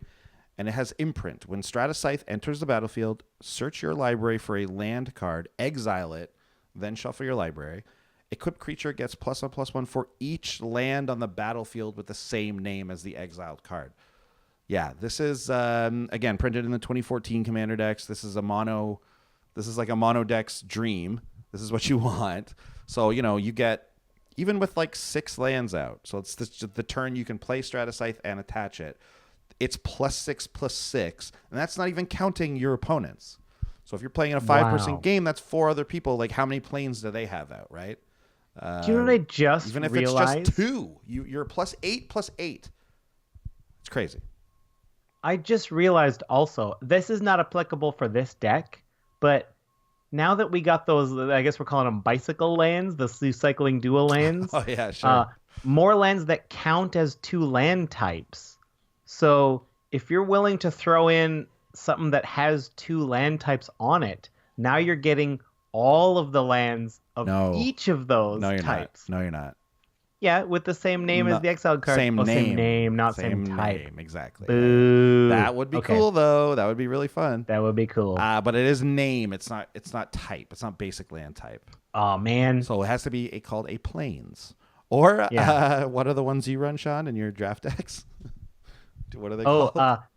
and it has imprint. When Strata Scythe enters the battlefield, search your library for a land card, exile it, then shuffle your library. Equipped creature gets +1/+1 for each land on the battlefield with the same name as the exiled card. Yeah, this is again printed in the 2014 Commander decks. This is like a mono deck's dream. This is what you want. So you get, even with like 6 lands out, so it's the turn you can play Strata Scythe and attach it. It's +6/+6, and that's not even counting your opponents. So if you're playing in a 5-person game, that's 4 other people. Like, how many planes do they have out, right? Do you know what I just even if realized? it's just 2, you're +8/+8. It's crazy. I just realized also, this is not applicable for this deck, but now that we got those, I guess we're calling them bicycle lanes, the cycling dual lanes. Oh yeah, sure. More lands that count as two land types. So if you're willing to throw in something that has two land types on it, now you're getting all of the lands of No. each of those no, you're types. not. No, you're not. Yeah, with the same name as the exiled card. Same oh, name. Same name, not same type. Name, exactly. Boo. That would be Okay. cool, though. That would be really fun. That would be cool. But it is name. It's not type. It's not basic land type. Oh man. So it has to be called a plains. Or Yeah. what are the ones you run, Sean, in your draft decks? What are they called?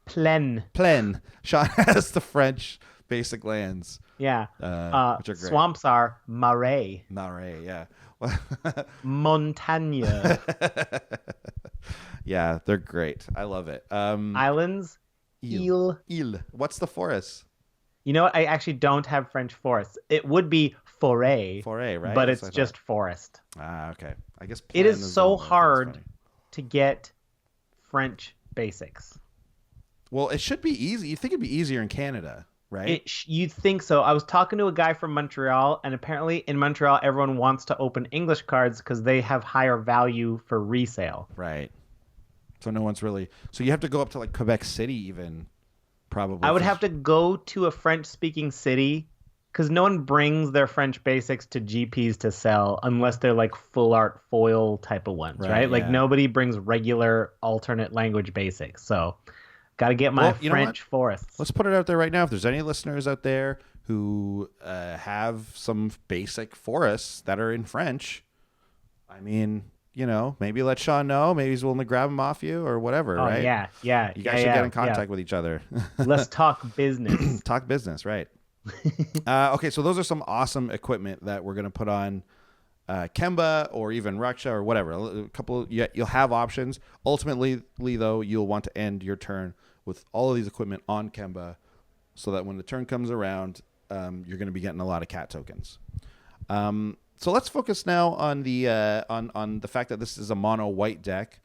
Plaine. Plaine. Sean has the French basic lands. Yeah. Which are great. Swamps are marais. Marais, yeah. Montagne. Yeah, they're great. I love it. Islands. Île. Île. What's the forest? You know what? I actually don't have French forests. It would be forêt. Forêt, right? But That's it's what I just forest. Okay. I guess It plaine is so the one that hard sounds funny. to get French basics. Well, it should be easy. You think it'd be easier in Canada, right? You'd think so. I was talking to a guy from Montreal, and apparently in Montreal, everyone wants to open English cards because they have higher value for resale. Right. So no one's really. So you have to go up to like Quebec City, even probably. I would have to go to a French-speaking city because no one brings their French basics to GPs to sell unless they're like full art foil type of ones, right? Like yeah. nobody brings regular alternate language basics. So got to get my Well, you know French forests. Let's put it out there right now. If there's any listeners out there who have some basic forests that are in French, I mean, you know, maybe let Sean know. Maybe he's willing to grab them off you or whatever, Oh, right? yeah. You guys should get in contact with each other. Let's talk business. Talk business, right? Okay, so those are some awesome equipment that we're going to put on Kemba or even Raksha or whatever. A couple, you'll have options. Ultimately, though, you'll want to end your turn with all of these equipment on Kemba, so that when the turn comes around, you're going to be getting a lot of cat tokens. So let's focus now on the on the fact that this is a mono white deck.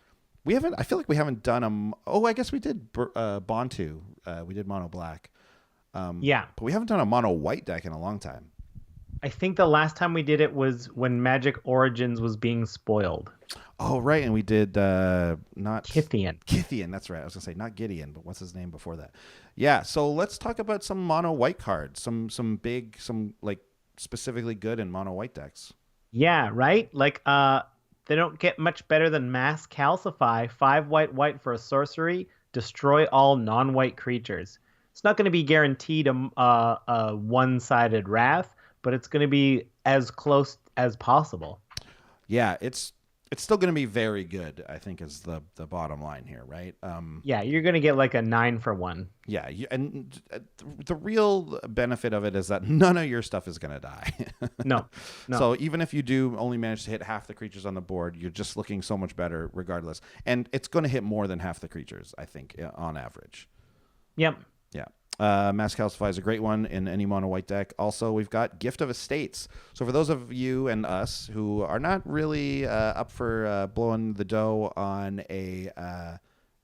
I feel like we haven't done I guess we did Bontu. We did mono black. Yeah. But we haven't done a mono white deck in a long time. I think the last time we did it was when Magic Origins was being spoiled. Oh, right. And we did not Kithian. Kithian, that's right. I was going to say not Gideon, but what's his name before that? Yeah, so let's talk about some mono white cards. Some like specifically good in mono white decks. Yeah, right? Like they don't get much better than Mass Calcify, 5 white for a sorcery, destroy all non-white creatures. It's not going to be guaranteed a one-sided wrath, but it's going to be as close as possible. Yeah, it's still going to be very good, I think, is the bottom line here, right? Yeah, you're going to get like a 9 for 1. Yeah, and the real benefit of it is that none of your stuff is going to die. No. So even if you do only manage to hit half the creatures on the board, you're just looking so much better regardless. And it's going to hit more than half the creatures, I think, on average. Yep. Yeah. Mass Calcify is a great one in any mono white deck. Also, we've got Gift of Estates. So for those of you and us who are not really up for blowing the dough on a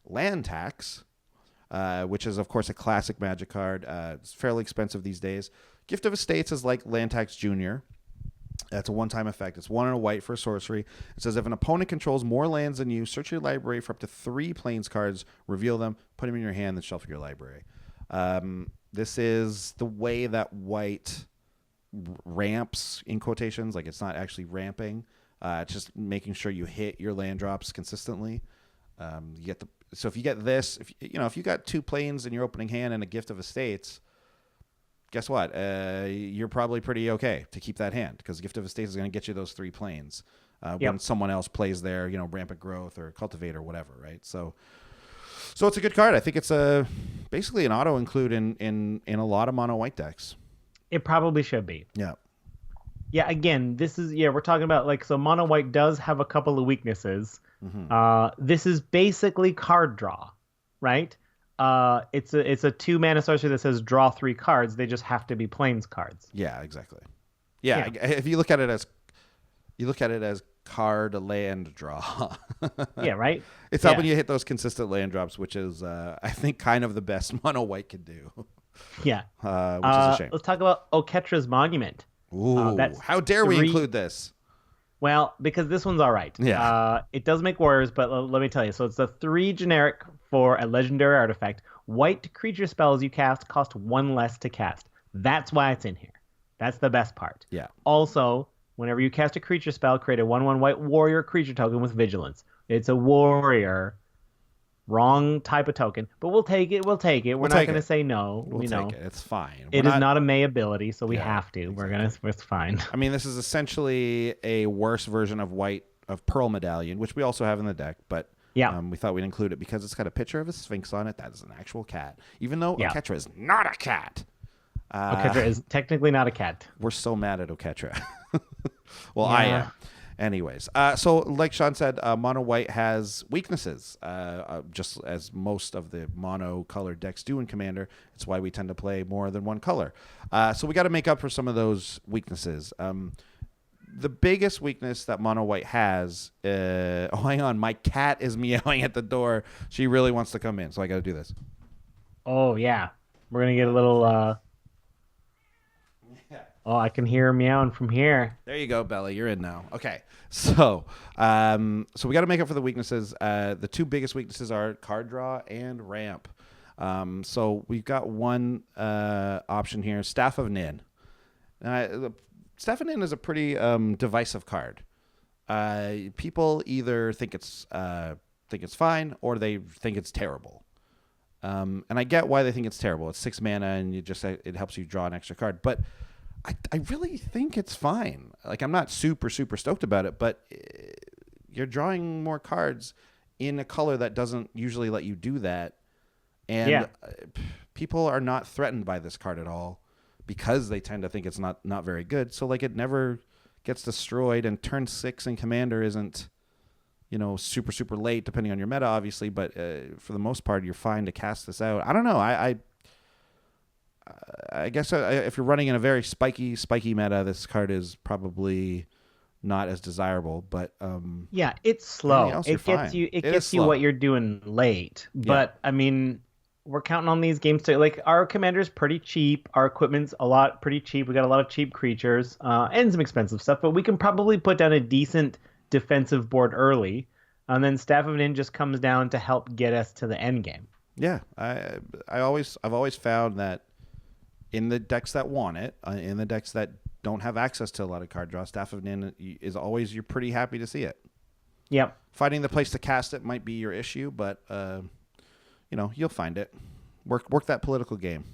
land tax, which is, of course, a classic Magic card. It's fairly expensive these days. Gift of Estates is like Land Tax Junior. That's a one-time effect. It's 1 and a white for a sorcery. It says if an opponent controls more lands than you, search your library for up to 3 plains cards, reveal them, put them in your hand, then shuffle your library. This is the way that white ramps, in quotations, like it's not actually ramping. It's just making sure you hit your land drops consistently. So if you get this, if you got 2 plains in your opening hand and a Gift of Estates, guess what? You're probably pretty okay to keep that hand because Gift of Estates is going to get you those 3 plains when someone else plays their, Rampant Growth or Cultivate or whatever, right? So it's a good card. I think it's basically an auto include in a lot of mono white decks. It probably should be. Yeah. Yeah, again, we're talking about so mono white does have a couple of weaknesses. Mm-hmm. This is basically card draw, right? It's a 2 mana sorcery that says draw 3 cards. They just have to be plains cards. Yeah, exactly. Yeah. If you look at it as card land draw. Yeah, right? It's helping you hit those consistent land drops, which is I think kind of the best mono white can do. Yeah. Which is a shame. Let's talk about Oketra's Monument. Ooh, that's how dare we include this? Well, because this one's all right. Yeah. It does make warriors, but let me tell you. So it's a 3 generic for a legendary artifact. White creature spells you cast cost 1 less to cast. That's why it's in here. That's the best part. Yeah. Also, whenever you cast a creature spell, create a 1/1 white warrior creature token with vigilance. It's a warrior. Wrong type of token, but we'll take it. We're not going to say no. We'll take it. It's fine. It is not a May ability, so we have to. Exactly. It's fine. I mean, this is essentially a worse version of Pearl Medallion, which we also have in the deck, but we thought we'd include it because it's got a picture of a sphinx on it. That is an actual cat, even though Oketra is not a cat. Oketra is technically not a cat. We're so mad at Oketra. Well, I am. Anyways, so like Sean said, mono white has weaknesses, just as most of the mono colored decks do in Commander. It's why we tend to play more than one color. So we got to make up for some of those weaknesses. The biggest weakness that mono white has, hang on, my cat is meowing at the door. She really wants to come in, so I got to do this. Oh yeah, we're gonna get a little. Oh, I can hear her meowing from here. There you go, Bella. You're in now. Okay. So we got to make up for the weaknesses. The 2 biggest weaknesses are card draw and ramp. So we've got one option here, Staff of Nin. Staff of Nin is a pretty divisive card. People either think it's fine or they think it's terrible. And I get why they think it's terrible. It's 6 mana and it helps you draw an extra card, but I really think it's fine. Like, I'm not super, super stoked about it, but you're drawing more cards in a color that doesn't usually let you do that. And people are not threatened by this card at all because they tend to think it's not very good. So, like, it never gets destroyed, and turn 6 in Commander isn't, super, super late, depending on your meta, obviously. But for the most part, you're fine to cast this out. I don't know. I guess if you're running in a very spiky meta, this card is probably not as desirable. But it's slow. Else, it gets you. It gets you what you're doing late. But I mean, we're counting on these games to our commander's pretty cheap. Our equipment's pretty cheap. We got a lot of cheap creatures and some expensive stuff. But we can probably put down a decent defensive board early, and then Staff of Nin just comes down to help get us to the end game. Yeah, I've always found that. In the decks that want it, in the decks that don't have access to a lot of card draw, Staff of Nin is always, you're pretty happy to see it. Yep. Finding the place to cast it might be your issue, but you'll find it. Work that political game.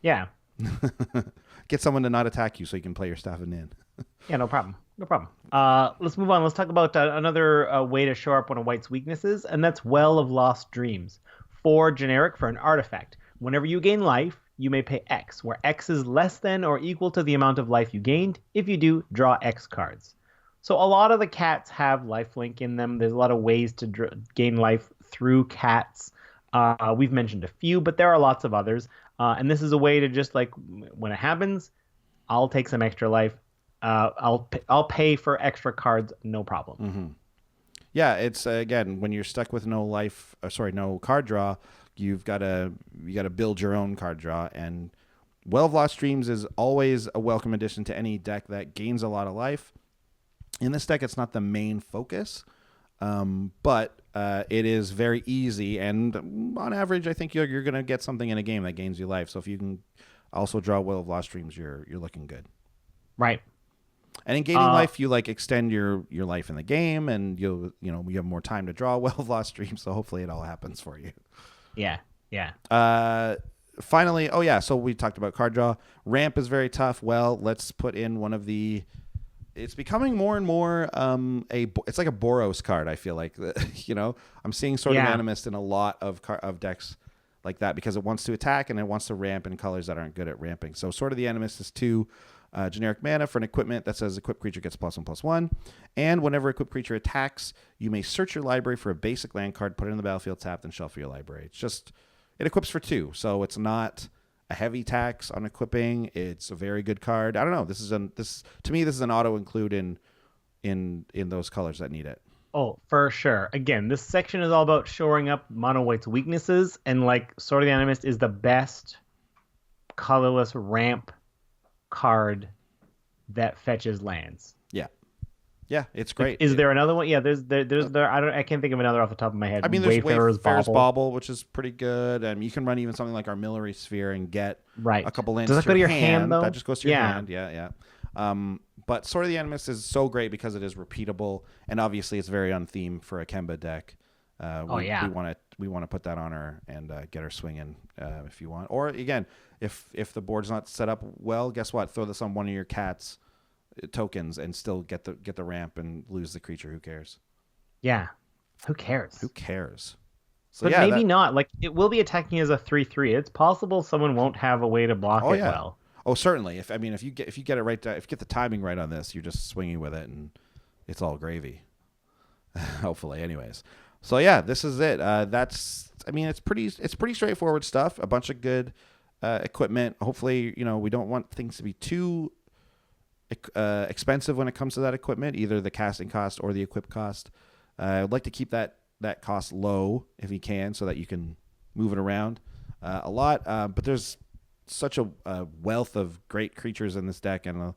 Yeah. Get someone to not attack you so you can play your Staff of Nin. Yeah, no problem. Let's move on. Let's talk about another way to shore up one of White's weaknesses, and that's Well of Lost Dreams. 4 generic for an artifact. Whenever you gain life, you may pay X, where X is less than or equal to the amount of life you gained. If you do, draw X cards. So a lot of the cats have lifelink in them. There's a lot of ways to gain life through cats. We've mentioned a few, but there are lots of others. And this is a way to just when it happens, I'll take some extra life. I'll pay for extra cards, no problem. Mm-hmm. Yeah, it's again, when you're stuck with no card draw. You got to build your own card draw, and Well of Lost Dreams is always a welcome addition to any deck that gains a lot of life. In this deck, it's not the main focus, but it is very easy, and on average, I think you're going to get something in a game that gains you life. So if you can also draw Well of Lost Dreams, you're looking good. Right. And in gaining life, you extend your life in the game, and you have more time to draw Well of Lost Dreams. So hopefully, it all happens for you. Yeah. Finally, so we talked about card draw. Ramp is very tough. Well, let's put in one of the. It's becoming more and more it's like a Boros card. I feel like I'm seeing Sword of Animist in a lot of decks like that because it wants to attack and it wants to ramp in colors that aren't good at ramping. So Sword of the Animist is 2 generic mana for an equipment that says equipped creature gets +1/+1, and whenever equipped creature attacks, you may search your library for a basic land card, put it in the battlefield tapped, and shuffle your library. It equips for 2, so it's not a heavy tax on equipping. It's a very good card. I don't know. To me, this is an auto include in those colors that need it. Oh, for sure. Again, this section is all about shoring up Mono White's weaknesses, and Sword of the Animist is the best colorless ramp card that fetches lands. Yeah, it's great. Is there another one? Yeah, there's I can't think of another off the top of my head. I mean, there's Wayfarer's Bauble, which is pretty good. You can run even something like Armillary Sphere and get a couple lands. Does that go to your hand though? That just goes to your hand. Yeah. But Sword of the Animus is so great because it is repeatable, and obviously it's very on theme for a Kemba deck. We want to put that on her and get her swinging if you want. Or again, if the board's not set up well, guess what? Throw this on one of your cats tokens and still get the ramp and lose the creature. Who cares? Yeah, who cares? So but maybe not. Like, it will be attacking as a 3/3. It's possible someone won't have a way to block it well. Oh, certainly. If you get it right, if you get the timing right on this, you're just swinging with it and it's all gravy. Hopefully, anyways. So yeah, this is it. It's pretty straightforward stuff. A bunch of good equipment. Hopefully, we don't want things to be too expensive when it comes to that equipment, either the casting cost or the equip cost. I'd like to keep that cost low if you can, so that you can move it around a lot. But there's such a wealth of great creatures in this deck and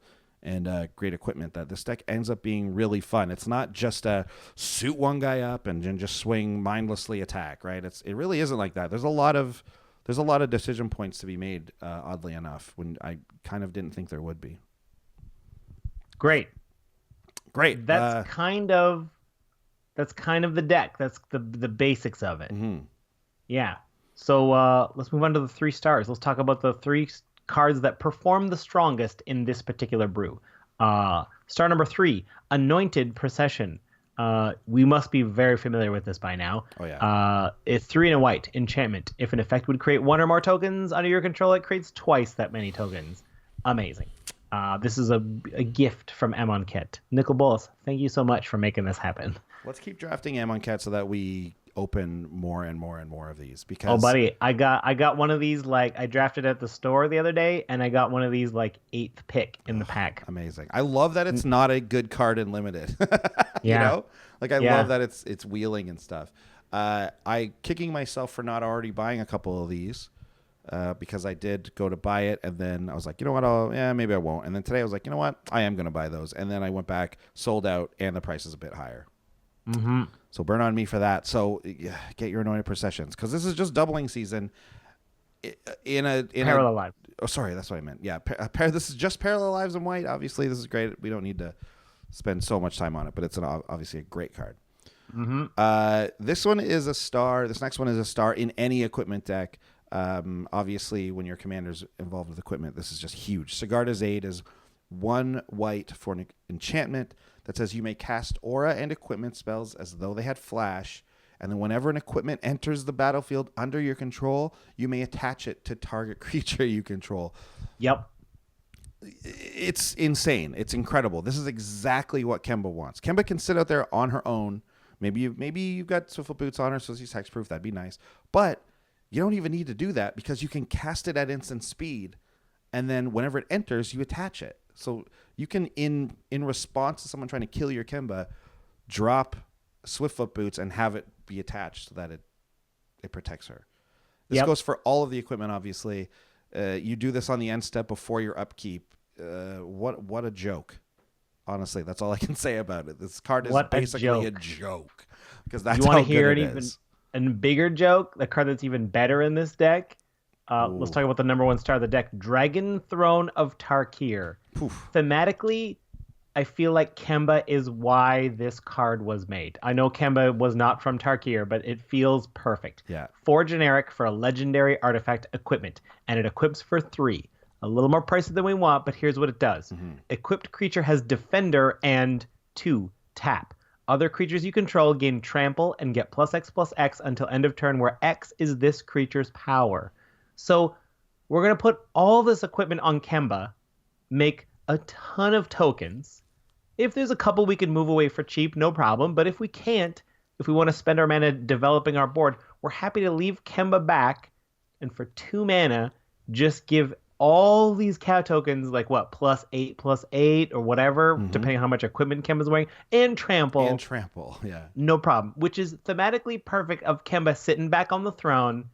great equipment that this deck ends up being really fun. It's not just a suit one guy up and then just swing mindlessly attack, right? It really isn't like that. There's a lot of decision points to be made, oddly enough, when I kind of didn't think there would be. Great. That's kind of the deck. That's the basics of it. Mm-hmm. Yeah. So let's move on to the 3 stars. Let's talk about the 3 cards that perform the strongest in this particular brew. Star number 3, Anointed Procession. We must be very familiar with this by now. Oh yeah. It's 3 and a white enchantment. If an effect would create 1 or more tokens under your control, it creates twice that many tokens. Amazing. This is a gift from Amonkhet. Nicol Bolas, thank you so much for making this happen. Let's keep drafting Amonkhet so that we open more and more and more of these. Because oh, buddy, I got one of these. Like, I drafted at the store the other day, and I got one of these like 8th pick in the pack. Amazing. I love that it's not a good card in limited. Yeah. I love that it's wheeling and stuff. I kicking myself for not already buying a couple of these. Because I did go to buy it, and then I was like, you know what, maybe I won't. And then today I was like, you know what, I am going to buy those. And then I went back, sold out, and the price is a bit higher. Mm-hmm. So burn on me for that. So get your Anointed Processions, because this is just doubling season in Parallel Lives. Oh, sorry, that's what I meant. Yeah, this is just Parallel Lives in white. Obviously, this is great. We don't need to spend so much time on it, but it's obviously a great card. Mm-hmm. This one is a star. This next one is a star in any equipment deck. Obviously, when your commander's involved with equipment, this is just huge. Sigarda's Aid is 1 white for an enchantment that says you may cast aura and equipment spells as though they had flash, and then whenever an equipment enters the battlefield under your control, you may attach it to target creature you control. Yep. It's insane. It's incredible. This is exactly what Kemba wants. Kemba can sit out there on her own. Maybe you've got Swiftfoot Boots on her, so she's hexproof. That'd be nice. But you don't even need to do that, because you can cast it at instant speed, and then whenever it enters, you attach it. So you can, in response to someone trying to kill your Kemba, drop Swiftfoot Boots and have it be attached so that it protects her. This goes for all of the equipment, obviously. You do this on the end step before your upkeep. What a joke. Honestly, that's all I can say about it. This card is basically a joke. Because that's how good it is. And bigger joke, the card that's even better in this deck. Let's talk about the number 1 star of the deck, Dragon Throne of Tarkir. Poof. Thematically, I feel like Kemba is why this card was made. I know Kemba was not from Tarkir, but it feels perfect. Yeah. 4 generic for a legendary artifact equipment, and it equips for 3. A little more pricey than we want, but here's what it does. Mm-hmm. Equipped creature has Defender and 2 tap. Other creatures you control gain trample and get +X/+X until end of turn, where X is this creature's power. So we're going to put all this equipment on Kemba, make a ton of tokens. If there's a couple we can move away for cheap, no problem. But if we can't, if we want to spend our mana developing our board, we're happy to leave Kemba back, and for 2 mana, just give all these cow tokens, like what, +8/+8 or whatever, depending on how much equipment Kemba's wearing, and trample. Yeah. No problem. Which is thematically perfect of Kemba sitting back on the throne,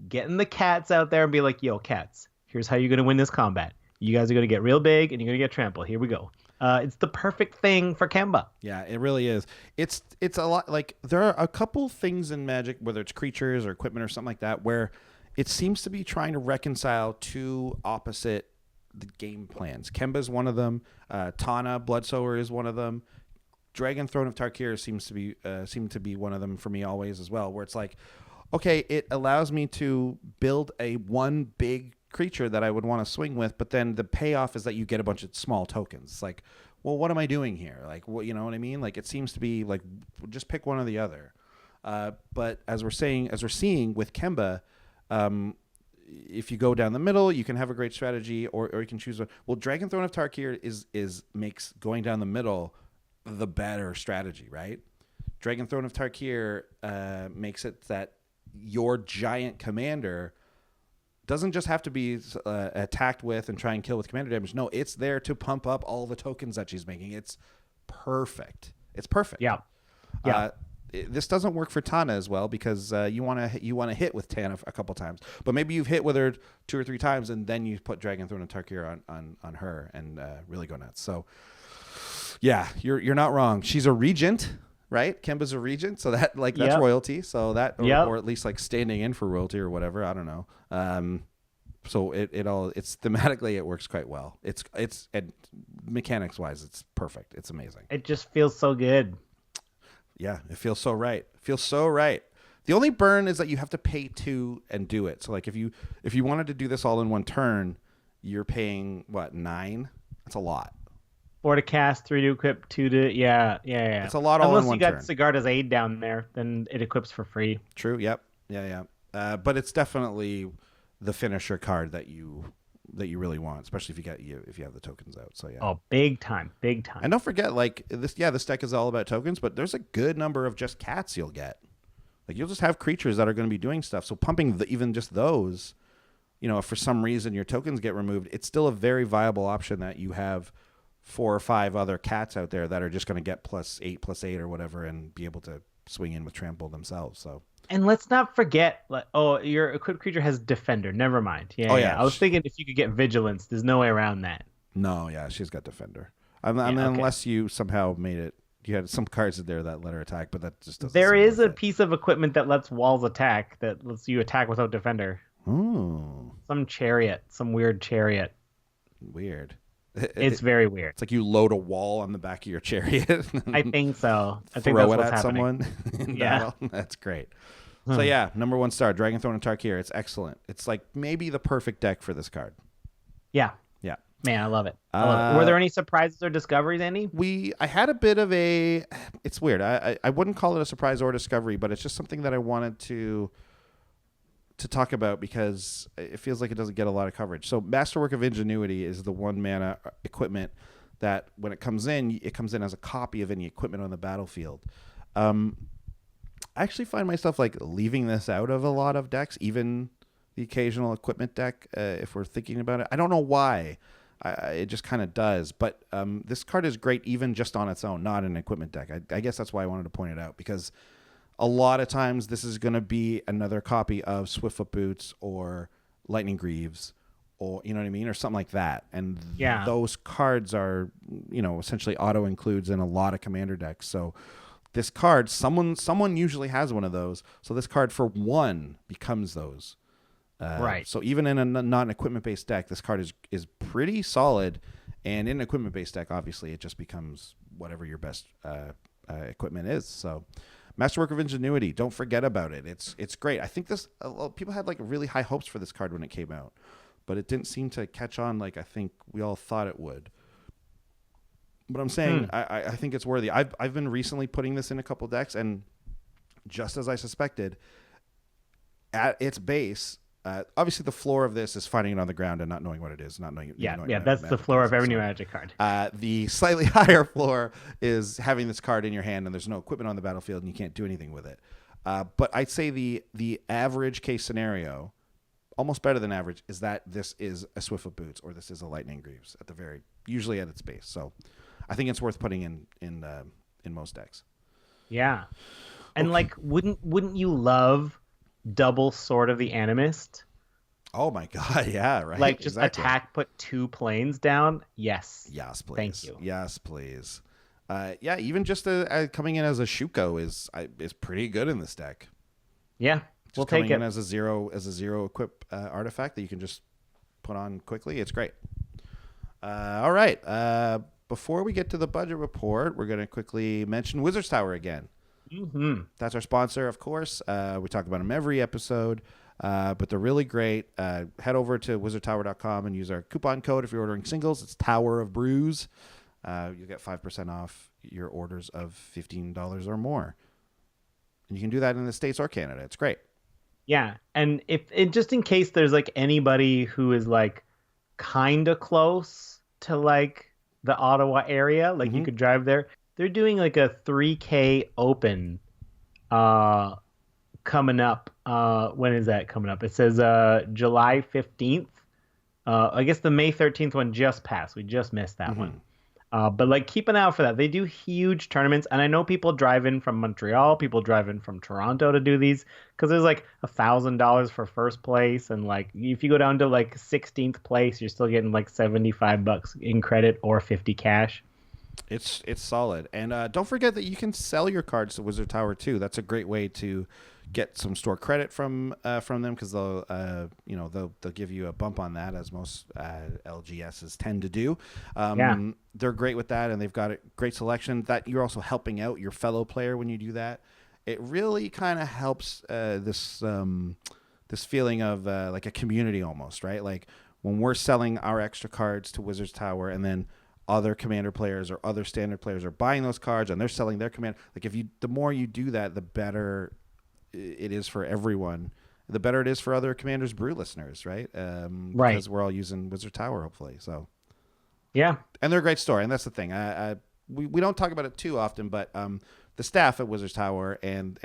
getting the cats out there and be like, yo, cats, Here's how you're going to win this combat. You guys are going to get real big, and you're going to get trampled. Here we go. It's the perfect thing for Kemba. Yeah, it really is. It's a lot like there are a couple things in Magic, whether it's creatures or equipment or something like that, where it seems to be trying to reconcile two opposite the game plans. Kemba's one of them. Tana Bloodsower is one of them. Dragon Throne of Tarkir seems to be one of them for me always as well, where it's like, okay, it allows me to build a one big creature that I would want to swing with, but then the payoff is that you get a bunch of small tokens. It's like, well, what am I doing here? Like, what, you know what I mean? Like, it seems to be like, just pick one or the other. But as we're seeing with Kemba, if you go down the middle, you can have a great strategy, or you can choose one. Well, Dragon Throne of Tarkir makes going down the middle the better strategy, right? Dragon Throne of Tarkir makes it that your giant commander doesn't just have to be attacked with and try and kill with commander damage. No, it's there to pump up all the tokens that she's making. It's perfect. It's perfect. Yeah. This doesn't work for Tana as well because you want to hit with Tana a couple times, but maybe you've hit with her 2 or 3 times and then you put Dragon Throne of Tarkir on her and really go nuts. So yeah, you're not wrong. She's a regent, right? Kemba's a regent, so that's royalty. So that or at least like standing in for royalty or whatever. I don't know. So it's thematically it works quite well. It's mechanics wise, it's perfect. It's amazing. It just feels so good. Yeah, it feels so right. The only burn is that you have to pay 2 and do it. So like if you wanted to do this all in one turn, you're paying what, 9? That's a lot. 4 to cast, 3 to equip, 2 to yeah. It's a lot all in one turn. Unless you got Sigarda's Aid down there, then it equips for free. True. Yep. Yeah. But it's definitely the finisher card that you really want, especially if you have the tokens out. So yeah. Oh, big time. And don't forget, like this deck is all about tokens, but there's a good number of just cats you'll get. Like you'll just have creatures that are going to be doing stuff. So pumping even just those, if for some reason your tokens get removed, it's still a very viable option that you have 4 or 5 other cats out there that are just going to get +8 or whatever and be able to swing in with trample themselves. So. And let's not forget, your equipped creature has Defender. Never mind. Yeah. I was thinking if you could get Vigilance, there's no way around that. No, yeah, she's got Defender. Unless you somehow made it, you had some cards in there that let her attack, but that just doesn't. There is a piece of equipment that lets walls attack, that lets you attack without Defender. Ooh. Some weird chariot. Weird. It's very weird. It's like you load a wall on the back of your chariot. I think so. I think throw that's it what's at happening. someone. Yeah, that's great. So yeah, number 1 star, Dragon Throne and Tarkir. It's excellent. It's like maybe the perfect deck for this card. Yeah. Man, I love it. Were there any surprises or discoveries, Andy? I had a bit of a. It's weird. I wouldn't call it a surprise or discovery, but it's just something that I wanted to talk about because it feels like it doesn't get a lot of coverage. So Masterwork of Ingenuity is the 1 mana equipment that when it comes in as a copy of any equipment on the battlefield. I actually find myself like leaving this out of a lot of decks, even the occasional equipment deck, if we're thinking about it. I don't know why. It just kind of does. But this card is great even just on its own, not an equipment deck. I guess that's why I wanted to point it out, because a lot of times this is going to be another copy of Swiftfoot Boots or Lightning Greaves, or you know what I mean, or something like that. And those cards are, essentially auto includes in a lot of commander decks. So this card, someone usually has one of those. So this card for 1 becomes those. Right. So even in a non-equipment based deck, this card is pretty solid. And in an equipment based deck, obviously, it just becomes whatever your best equipment is. So Masterwork of Ingenuity, don't forget about it. It's great. I think people had like really high hopes for this card when it came out, but it didn't seem to catch on like I think we all thought it would. But I'm saying I think it's worthy. I've been recently putting this in a couple decks, and just as I suspected, at its base, obviously the floor of this is finding it on the ground and not knowing what it is, not knowing. That's the floor of every new Magic card. The slightly higher floor is having this card in your hand and there's no equipment on the battlefield and you can't do anything with it. But I'd say the average case scenario, almost better than average, is that this is a Swiftfoot Boots or this is a Lightning Greaves usually at its base. So I think it's worth putting in most decks. Yeah. And wouldn't you love double Sword of the Animist? Oh my God. Yeah. Right. Like just Exactly. attack, put 2 planes down. Yes. Yes, please. Thank you. Yes, please. Yeah, even just coming in as a Shuko is pretty good in this deck. Yeah. Just We'll coming take it. in as a zero equip artifact that you can just put on quickly. It's great. All right. Before we get to the budget report, we're going to quickly mention Wizards Tower again. Mm-hmm. That's our sponsor, of course. We talk about them every episode, but they're really great. Head over to wizardtower.com and use our coupon code if you're ordering singles. It's Tower of Brews. You get 5% off your orders of $15 or more. And you can do that in the States or Canada. It's great. Yeah. And just in case there's like anybody who is like kind of close to like the Ottawa area, like you could drive there. They're doing like a 3K open coming up. When is that coming up? It says July 15th. I guess the May 13th one just passed. We just missed that one. But like keep an eye out for that. They do huge tournaments, and I know people drive in from Montreal, people drive in from Toronto to do these because there's like $1,000 for first place, and like if you go down to like 16th place, you're still getting like $75 in credit or 50 cash. It's solid, and don't forget that you can sell your cards to Wizard Tower too. That's a great way to get some store credit from them because they'll give you a bump on that, as most LGSs tend to do. They're great with that, and they've got a great selection. That you're also helping out your fellow player when you do that. It really kind of helps this feeling of like a community almost, right? Like when we're selling our extra cards to Wizards Tower, and then other commander players or other standard players are buying those cards and they're selling their command. Like the more you do that, the better it is for everyone. The better it is for other Commander's Brew listeners, right? Right. Because we're all using Wizard Tower, hopefully. So, yeah. And they're a great store, and that's the thing. We don't talk about it too often, but the staff at Wizard Tower and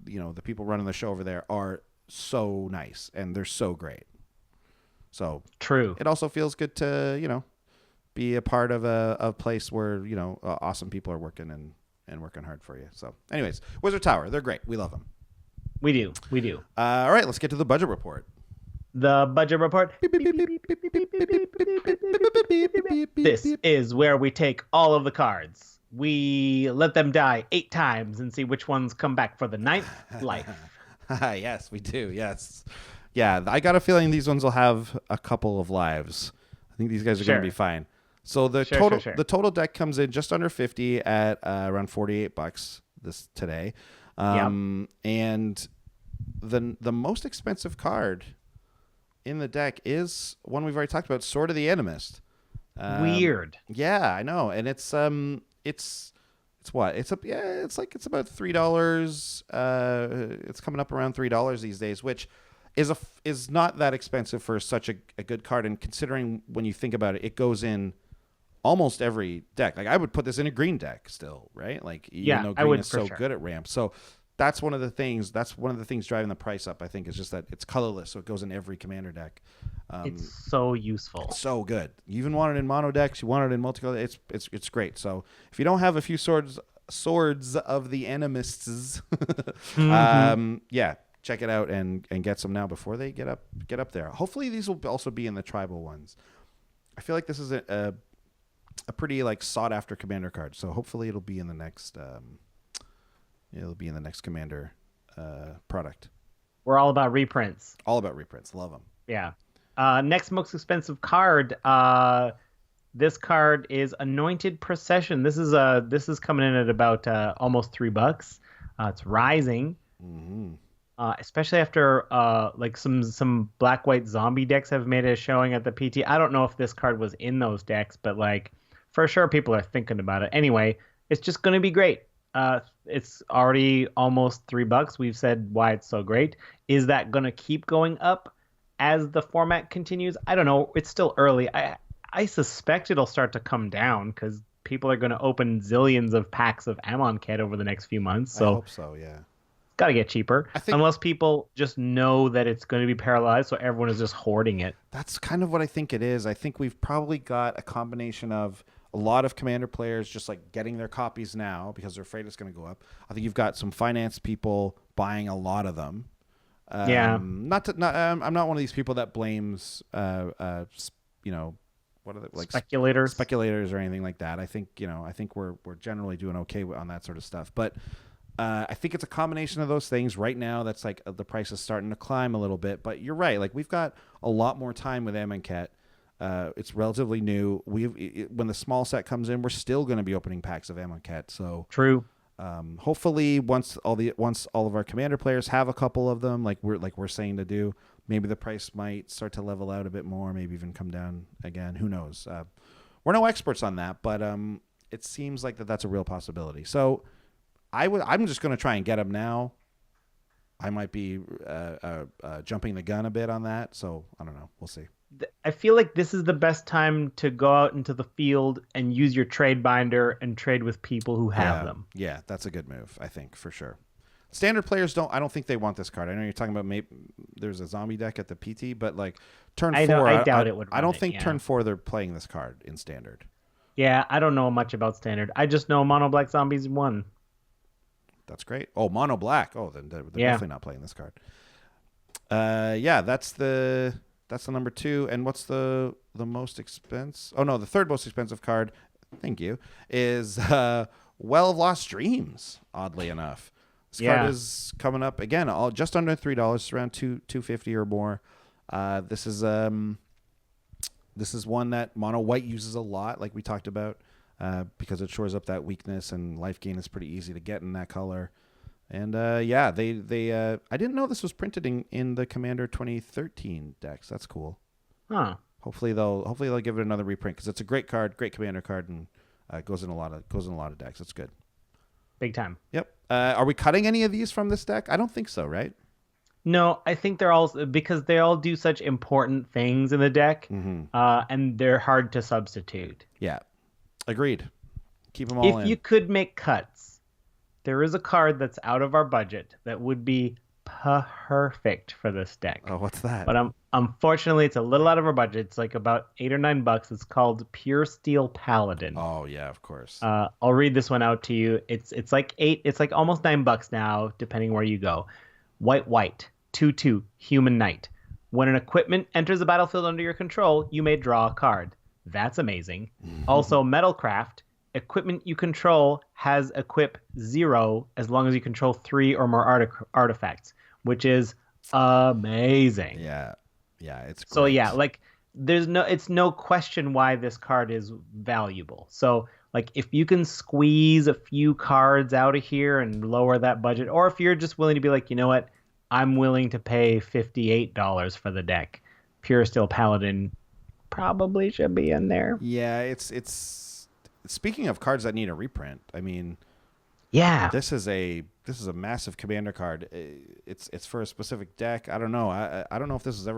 the people running the show over there are so nice, and they're so great. So true. It also feels good to be a part of a place where awesome people are working and working hard for you. So, anyways, Wizard Tower, they're great. We love them. We do. All right, let's get to the budget report. The budget report. This is where we take all of the cards. We let them die 8 times and see which ones come back for the 9th life. Yes, we do. Yes. Yeah, I got a feeling these ones will have a couple of lives. I think these guys are going to be fine. So the total deck comes in just under 50 at around $48 today. And the most expensive card in the deck is one we've already talked about, Sword of the Animist. Weird. Yeah, I know. And it's what? It's about $3. It's coming up around $3 these days, which is not that expensive for such a good card. And considering when you think about it, it goes in almost every deck. Like I would put this in a green deck still, right? Like even though green is so good at ramp. So that's one of the things driving the price up, I think, is just that it's colorless, so it goes in every commander deck. It's so useful. It's so good. You even want it in mono decks, you want it in multicolor. It's great. So if you don't have a few swords of the Animists, check it out and get some now before they get up there. Hopefully these will also be in the tribal ones. I feel like this is a pretty like sought after commander card, so hopefully it'll be in the next commander product. We're all about reprints. All about reprints. Love them. Yeah. Next most expensive card. This card is Anointed Procession. This is coming in at about almost $3. It's rising. Mm-hmm. Especially after like some black white zombie decks have made a showing at the PT. I don't know if this card was in those decks, but like for sure people are thinking about it. Anyway, it's just going to be great. It's already almost $3. We've said why it's so great. Is that going to keep going up as the format continues? I don't know. It's still early. I suspect it'll start to come down because people are going to open zillions of packs of Amonkhet over the next few months. So I hope so, yeah. Got to get cheaper. Unless people just know that it's going to be paralyzed, so everyone is just hoarding it. That's kind of what I think it is. I think we've probably got a combination of a lot of commander players just like getting their copies now because they're afraid it's going to go up. I think you've got some finance people buying a lot of them. Yeah. I'm not one of these people that blames, you know, what are they, like speculators or anything like that. I think we're generally doing okay on that sort of stuff. But I think it's a combination of those things. Right now, that's like the price is starting to climb a little bit. But you're right. Like we've got a lot more time with Amonkhet. It's relatively new. When the small set comes in, we're still going to be opening packs of Amonkhet. So true. Hopefully, once all of our commander players have a couple of them, like we're saying to do, maybe the price might start to level out a bit more, maybe even come down again. Who knows? We're no experts on that, but it seems like that's a real possibility. So I'm just going to try and get them now. I might be jumping the gun a bit on that, so I don't know. We'll see. I feel like this is the best time to go out into the field and use your trade binder and trade with people who have them. Yeah, that's a good move, I think, for sure. Standard players I don't think they want this card. I know you're talking about there's a zombie deck at the PT, but like turn 4, I doubt it would. I don't think turn 4 they're playing this card in Standard. Yeah, I don't know much about Standard. I just know Mono Black Zombies won. That's great. Oh, Mono Black. Oh, then they're definitely not playing this card. That's the number 2. And what's the most expensive? Oh no, the third most expensive card. Thank you. Is Well of Lost Dreams. Oddly enough, this card is coming up again. Just under $3, around $2.50 or more. This is one that Mono White uses a lot, like we talked about, because it shores up that weakness, and life gain is pretty easy to get in that color. And they I didn't know this was printed in the Commander 2013 decks. That's cool. Huh. Hopefully they'll give it another reprint, because it's a great card, great Commander card, and goes in a lot of decks. It's good. Big time. Yep. Are we cutting any of these from this deck? I don't think so, right? No, I think they're all, because they all do such important things in the deck, and they're hard to substitute. Yeah. Agreed. Keep them all in. If you could make cuts, there is a card that's out of our budget that would be perfect for this deck. Oh, what's that? But unfortunately, it's a little out of our budget. It's like about $8 or $9. It's called Pure Steel Paladin. Oh yeah, of course. I'll read this one out to you. It's like almost $9 now, depending where you go. White, 2/2, Human Knight. When an equipment enters the battlefield under your control, you may draw a card. That's amazing. Also, Metalcraft. Equipment you control has equip 0 as long as you control 3 or more artifacts, which is amazing. Yeah, it's great. So yeah, like it's no question why this card is valuable. So like if you can squeeze a few cards out of here and lower that budget, or if you're just willing to be like, you know what, I'm willing to pay $58 for the deck, Pure Steel Paladin probably should be in there. Yeah, it's speaking of cards that need a reprint, I mean, yeah, this is a massive Commander card. It's for a specific deck. I don't know. I don't know if this is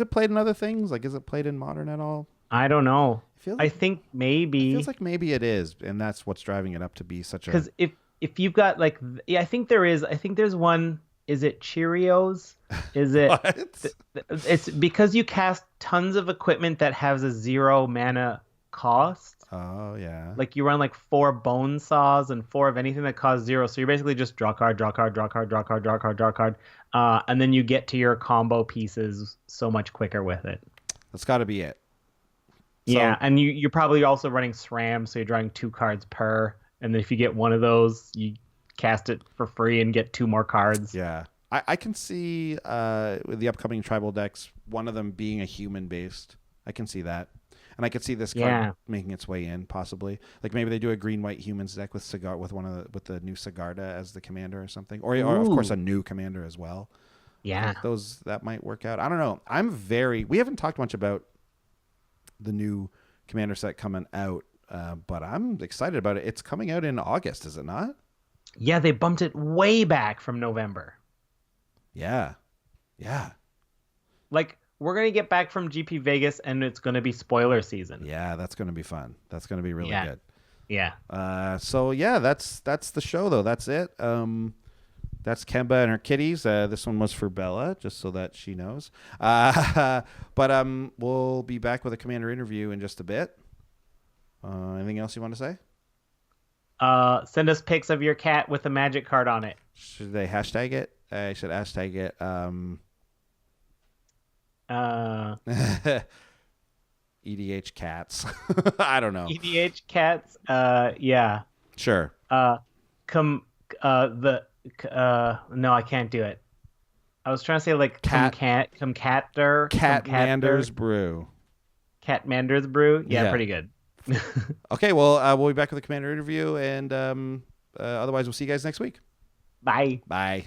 it played in other things? Like, is it played in Modern at all? I don't know. I think maybe. It feels like maybe it is, and that's what's driving it up to be such a. Because if you've got like, I think there is. I think there's one. Is it Cheerios? Is it? What? It's because you cast tons of equipment that has a 0 mana cost. Oh yeah. Like you run like 4 bone saws and 4 of anything that costs 0. So you're basically just draw card, and then you get to your combo pieces so much quicker with it. That's got to be it. Yeah, and you're probably also running SRAM, so you're drawing 2 cards per. And then if you get one of those, you cast it for free and get 2 more cards. Yeah. I can see with the upcoming tribal decks, one of them being a human based. I can see that. And I could see this card making its way in, possibly. Like maybe they do a green-white humans deck with the new Sigarda as the commander or something, or of course a new commander as well. Yeah, that might work out. I don't know. We haven't talked much about the new commander set coming out, but I'm excited about it. It's coming out in August, is it not? Yeah, they bumped it way back from November. Yeah. Like, we're going to get back from GP Vegas, and it's going to be spoiler season. Yeah, that's going to be fun. That's going to be really good. Yeah. So, yeah, that's the show, though. That's it. That's Kemba and her kitties. This one was for Bella, just so that she knows. But we'll be back with a commander interview in just a bit. Anything else you want to say? Send us pics of your cat with a magic card on it. Should they hashtag it? I should hashtag it. EDH cats. I don't know. EDH cats. Yeah. Sure. No, I can't do it. I was trying to say like Catmander's Brew. Catmander's Brew. Yeah, pretty good. Okay, well, we'll be back with the Commander interview, and otherwise, we'll see you guys next week. Bye. Bye.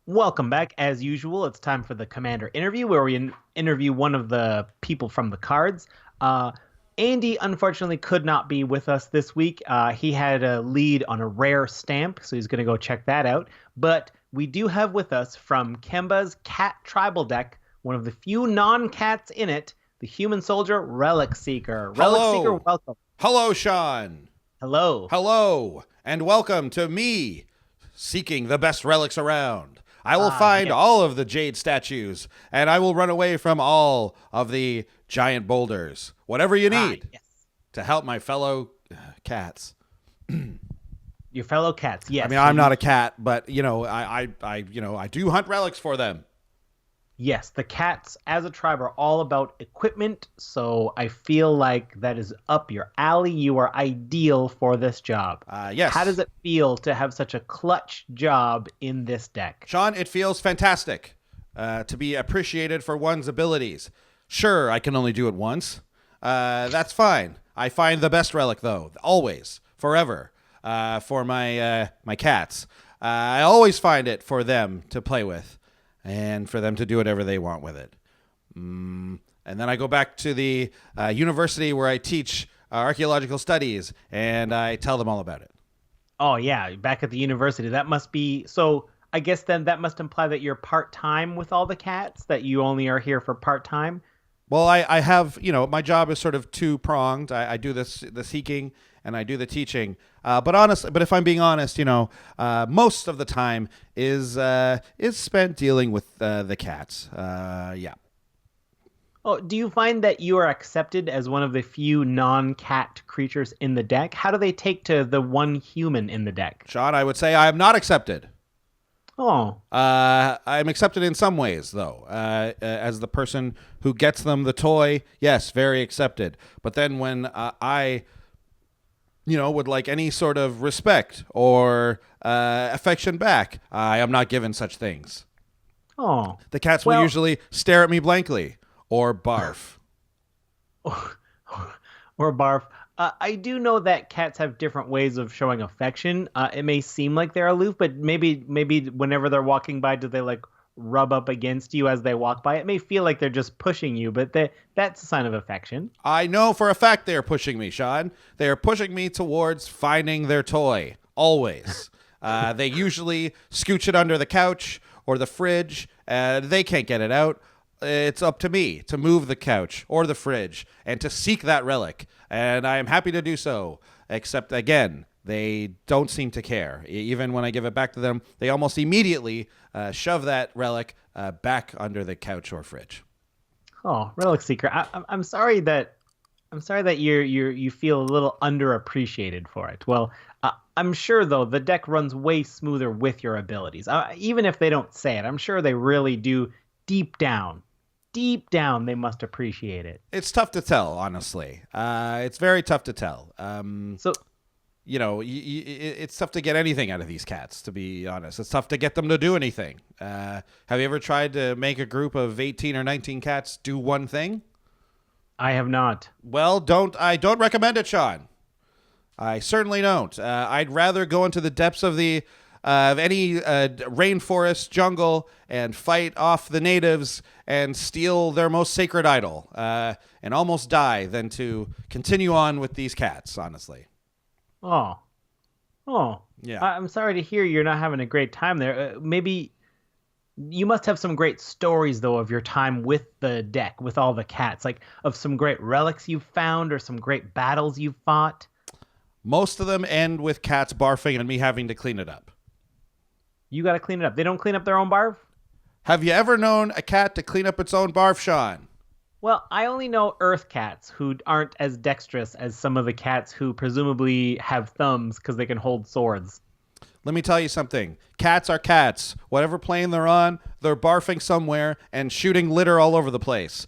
Welcome back. As usual, it's time for the Commander interview, where we interview one of the people from the cards. Andy, unfortunately, could not be with us this week. He had a lead on a rare stamp, so he's going to go check that out. But we do have with us from Kemba's Cat Tribal deck, one of the few non-cats in it, the Human Soldier Relic Seeker. Relic Seeker, welcome. Hello, Sean. Hello. Hello, and welcome to me seeking the best relics around. I will find all of the jade statues, and I will run away from all of the giant boulders. Whatever you need to help my fellow cats. Your fellow cats, yes. I mean, I'm not a cat, but I do hunt relics for them. Yes, the cats as a tribe are all about equipment, so I feel like that is up your alley. You are ideal for this job. Yes. How does it feel to have such a clutch job in this deck? Sean, it feels fantastic to be appreciated for one's abilities. Sure, I can only do it once. That's fine. I find the best relic, though, always, forever, for my cats. I always find it for them to play with. And for them to do whatever they want with it. And then I go back to the university where I teach archaeological studies, and I tell them all about it. Oh, yeah, back at the university. That must be... So I guess then that must imply that you're part-time with all the cats, that you only are here for part-time? Well, I have, my job is sort of two-pronged. I do the seeking and I do the teaching. But if I'm being honest, most of the time is spent dealing with the cats. Yeah. Oh, do you find that you are accepted as one of the few non-cat creatures in the deck? How do they take to the one human in the deck? Sean, I would say I am not accepted. Oh. I'm accepted in some ways, though. As the person who gets them the toy, yes, very accepted. But then when I would like any sort of respect or affection back, I am not given such things. Oh. The cats will usually stare at me blankly or barf. Or barf. I do know that cats have different ways of showing affection. It may seem like they're aloof, but maybe whenever they're walking by, do they like rub up against you as they walk by? It may feel like they're just pushing you, but that's a sign of affection. I know for a fact they are pushing me, Sean. They are pushing me towards finding their toy, always. They usually scooch it under the couch or the fridge, and they can't get it out. It's up to me to move the couch or the fridge and to seek that relic, and I am happy to do so, except, again, they don't seem to care. Even when I give it back to them, they almost immediately shove that relic back under the couch or fridge. Oh, Relic Seeker. I'm sorry that you feel a little underappreciated for it. Well, I'm sure though the deck runs way smoother with your abilities. Even if they don't say it, I'm sure they really do. Deep down, they must appreciate it. It's tough to tell, honestly. It's very tough to tell. It's tough to get anything out of these cats, to be honest. It's tough to get them to do anything. Have you ever tried to make a group of 18 or 19 cats do one thing? I have not. Well, I don't recommend it, Sean. I certainly don't. I'd rather go into the depths of any rainforest jungle and fight off the natives and steal their most sacred idol and almost die than to continue on with these cats, honestly. Oh, yeah. I'm sorry to hear you're not having a great time there. Maybe you must have some great stories, though, of your time with the deck, with all the cats, like of some great relics you've found or some great battles you've fought. Most of them end with cats barfing and me having to clean it up. You got to clean it up. They don't clean up their own barf? Have you ever known a cat to clean up its own barf, Sean? Well, I only know Earth cats who aren't as dexterous as some of the cats who presumably have thumbs because they can hold swords. Let me tell you something. Cats are cats. Whatever plane they're on, they're barfing somewhere and shooting litter all over the place.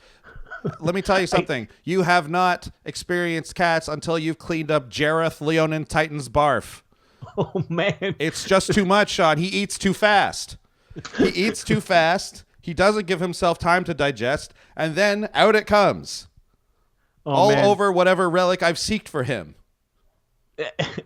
Let me tell you something. You have not experienced cats until you've cleaned up Jareth Leonin Titan's barf. Oh, man. It's just too much, Sean. He eats too fast. He eats too fast. He doesn't give himself time to digest. And then out it comes. Oh, all man. over whatever relic I've seeked for him.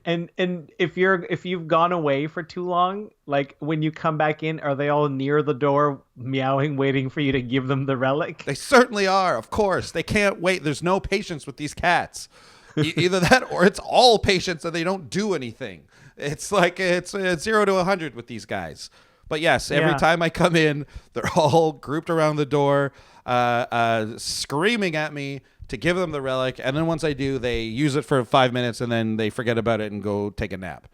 And if you've gone away for too long, like when you come back in, are they all near the door meowing, waiting for you to give them the relic? They certainly are, of course. They can't wait. There's no patience with these cats. Either that or it's all patience and they don't do anything. It's like it's 0 to 100 with these guys. But yes, every time I come in, they're all grouped around the door, screaming at me to give them the relic. And then once I do, they use it for 5 minutes and then they forget about it and go take a nap.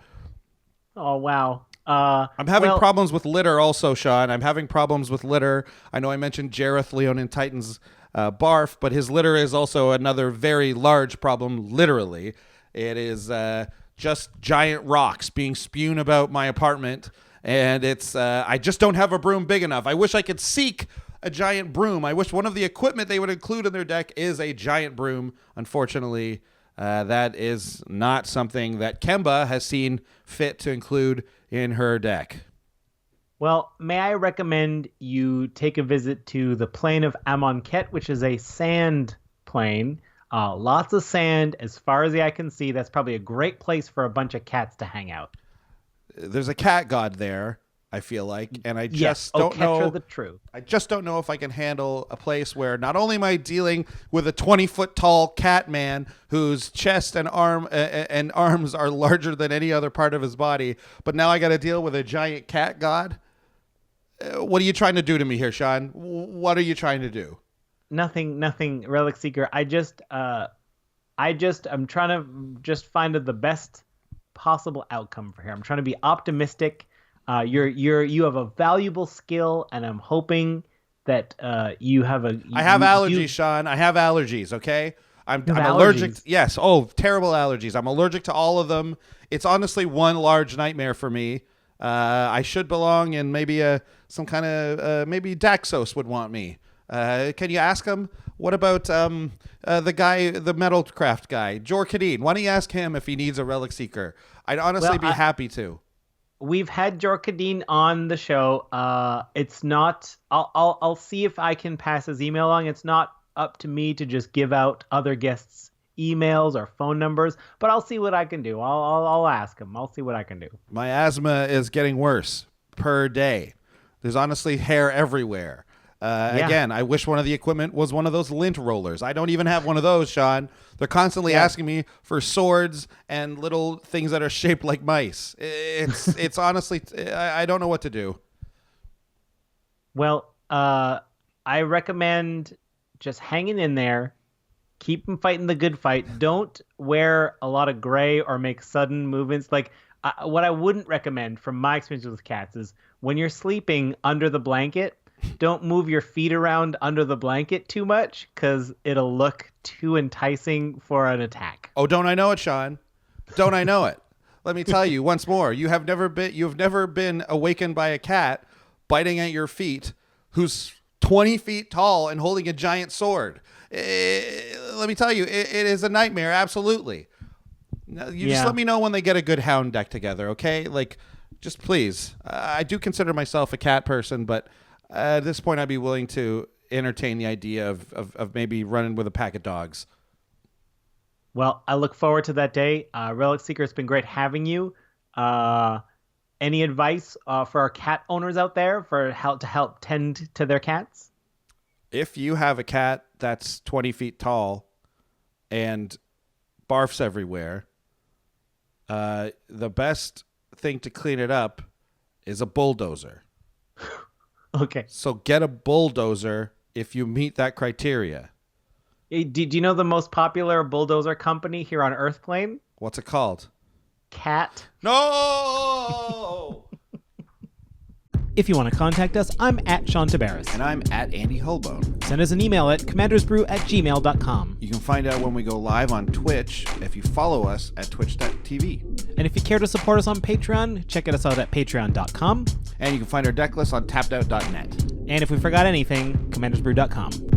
Oh, wow. I'm having problems with litter also, Sean. I'm having problems with litter. I know I mentioned Jareth Leonin Titan's barf, but his litter is also another very large problem, literally. It is just giant rocks being spewed about my apartment, and it's I just don't have a broom big enough. I wish I could seek a giant broom. I wish one of the equipment they would include in their deck is a giant broom. Unfortunately, that is not something that Kemba has seen fit to include in her deck. Well, may I recommend you take a visit to the plain of Amonkhet, which is a sand plain. Lots of sand as far as the eye can see. That's probably a great place for a bunch of cats to hang out. There's a cat god there, I feel like, and I just don't know. The true. I just don't know if I can handle a place where not only am I dealing with a 20-foot tall cat man whose chest and arms are larger than any other part of his body, but now I got to deal with a giant cat god. What are you trying to do to me here, Sean? What are you trying to do? Nothing, Relic Seeker. I'm trying to just find the best possible outcome for here. I'm trying to be optimistic. You have a valuable skill, and I'm hoping that you have a. I have allergies, Sean. I have allergies. Okay, I'm allergic. Yes. Oh, terrible allergies. I'm allergic to all of them. It's honestly one large nightmare for me. I should belong in maybe some kind of maybe Daxos would want me. Can you ask him? What about the guy, the metalcraft guy, Jor Kadeen? Why don't you ask him if he needs a relic seeker? I'd honestly be happy to. We've had Jor Kadeen on the show. It's not. I'll see if I can pass his email along. It's not up to me to just give out other guests' emails or phone numbers, but I'll see what I can do. I'll ask him. I'll see what I can do. My asthma is getting worse per day. There's honestly hair everywhere. Again, I wish one of the equipment was one of those lint rollers. I don't even have one of those, Sean. They're constantly asking me for swords and little things that are shaped like mice. It's honestly, I don't know what to do. Well, I recommend just hanging in there. Keep them fighting the good fight. Don't wear a lot of gray or make sudden movements. Like what I wouldn't recommend from my experience with cats is when you're sleeping under the blanket, don't move your feet around under the blanket too much because it'll look too enticing for an attack. Oh, don't I know it, Sean? Don't I know it? Let me tell you once more. You've never been awakened by a cat biting at your feet who's 20 feet tall and holding a giant sword. Let me tell you, it is a nightmare. Absolutely. Just let me know when they get a good hound deck together, okay? Like, just please. I do consider myself a cat person, but at this point, I'd be willing to entertain the idea of maybe running with a pack of dogs. Well, I look forward to that day. Relic Seeker, it's been great having you. Any advice for our cat owners out there to help tend to their cats? If you have a cat that's 20 feet tall and barfs everywhere, the best thing to clean it up is a bulldozer. Okay. So get a bulldozer if you meet that criteria. Did you know the most popular bulldozer company here on Earthplane? What's it called? Cat. No! If you want to contact us, I'm at Sean Tabaris. And I'm at Andy Holbone. Send us an email at commandersbrew@gmail.com. You can find out when we go live on Twitch if you follow us at twitch.tv. And if you care to support us on Patreon, check us out at patreon.com. And you can find our deck list on tappedout.net. And if we forgot anything, commandersbrew.com.